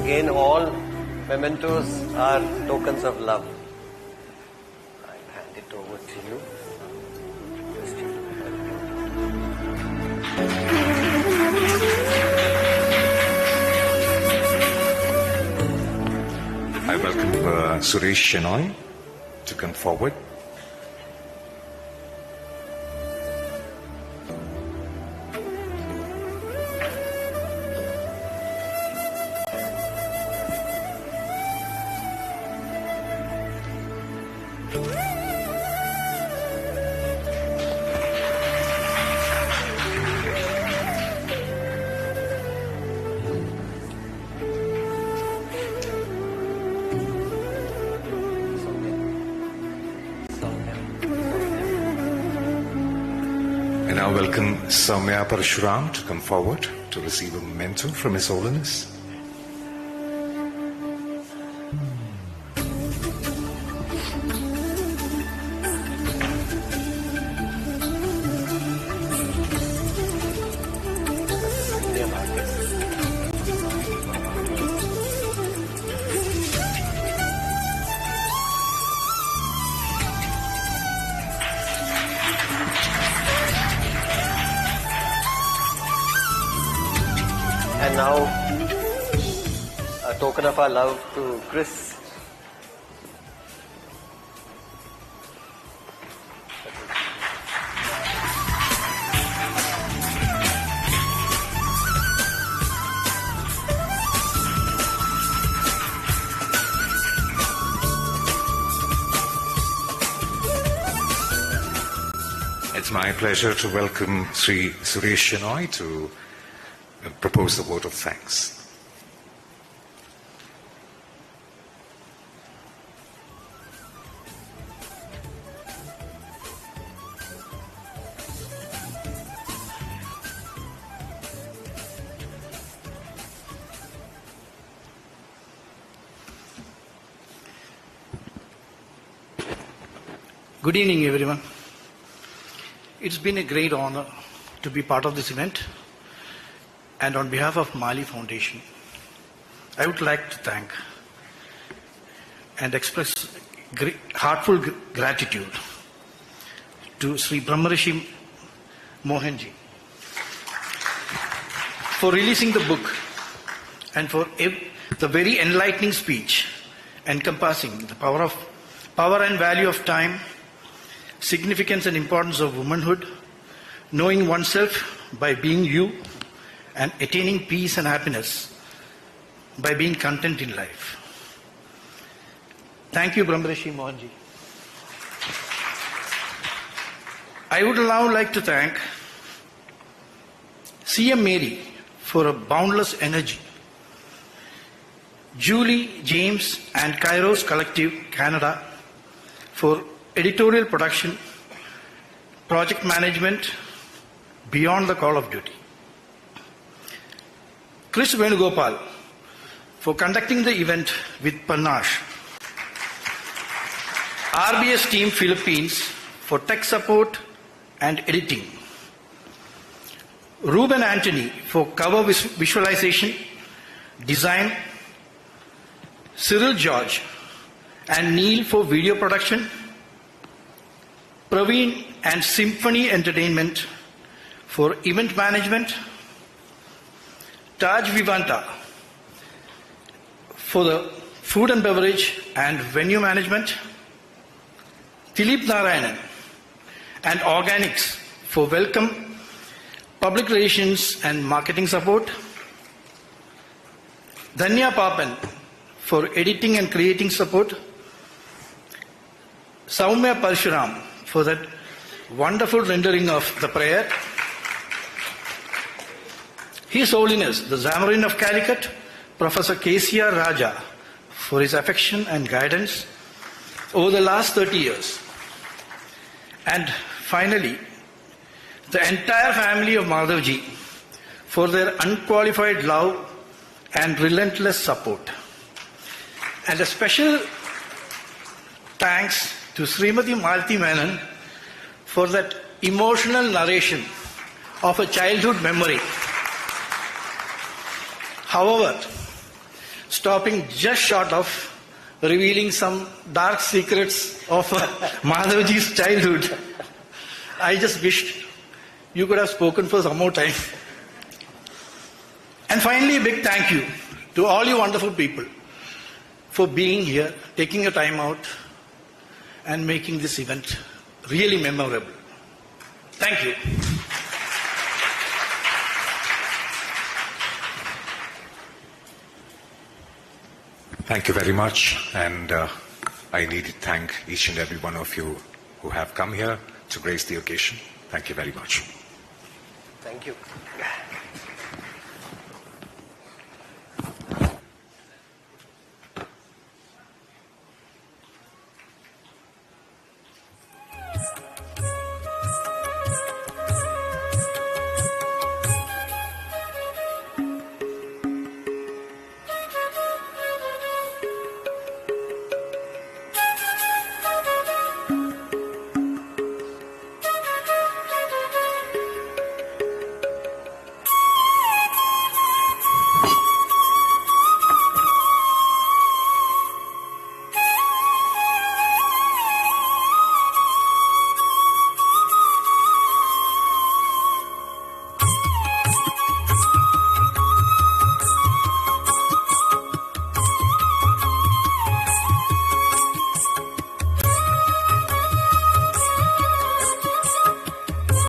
Again, all mementos are tokens of love. to you. Christian. I welcome Suresh Shenoy to come forward. And now welcome Soumya Parshuram to come forward to receive a memento from His Holiness. And now, a token of our love to Chris. It's my pleasure to welcome Sri Suresh Shenoy to propose the vote of thanks. Good evening, everyone. It's been a great honor to be part of this event. And on behalf of Mali Foundation, I would like to thank and express heartfelt gratitude to Sri Brahmarishi Mohanji for releasing the book and for the very enlightening speech encompassing the power and value of time, significance and importance of womanhood, knowing oneself by being you, and attaining peace and happiness by being content in life. Thank you, Brahmarishi Mohanji. I would now like to thank CM Mary for a boundless energy, Julie, James and Kairos Collective Canada for editorial production, project management, beyond the call of duty. Chris Venugopal for conducting the event with panache. RBS Team Philippines for tech support and editing. Ruben Anthony for cover visualization, design. Cyril George and Neil for video production. Praveen and Symphony Entertainment for event management. Taj Vivanta for the food and beverage and venue management. Dilip Narayanan and Organics for welcome, public relations and marketing support. Dhanya Papan for editing and creating support. Soumya Parshuram for that wonderful rendering of the prayer. His Holiness, the Zamarin of Calicut, Professor K.C.R. Raja, for his affection and guidance over the last 30 years. And finally, the entire family of Madhavji for their unqualified love and relentless support. And a special thanks to Srimati Malti Menon for that emotional narration of a childhood memory. However, stopping just short of revealing some dark secrets of Madhavji's childhood. I just wished you could have spoken for some more time. And finally, a big thank you to all you wonderful people for being here, taking your time out, and making this event really memorable. Thank you. Thank you very much, and I need to thank each and every one of you who have come here to grace the occasion. Thank you very much. Thank you.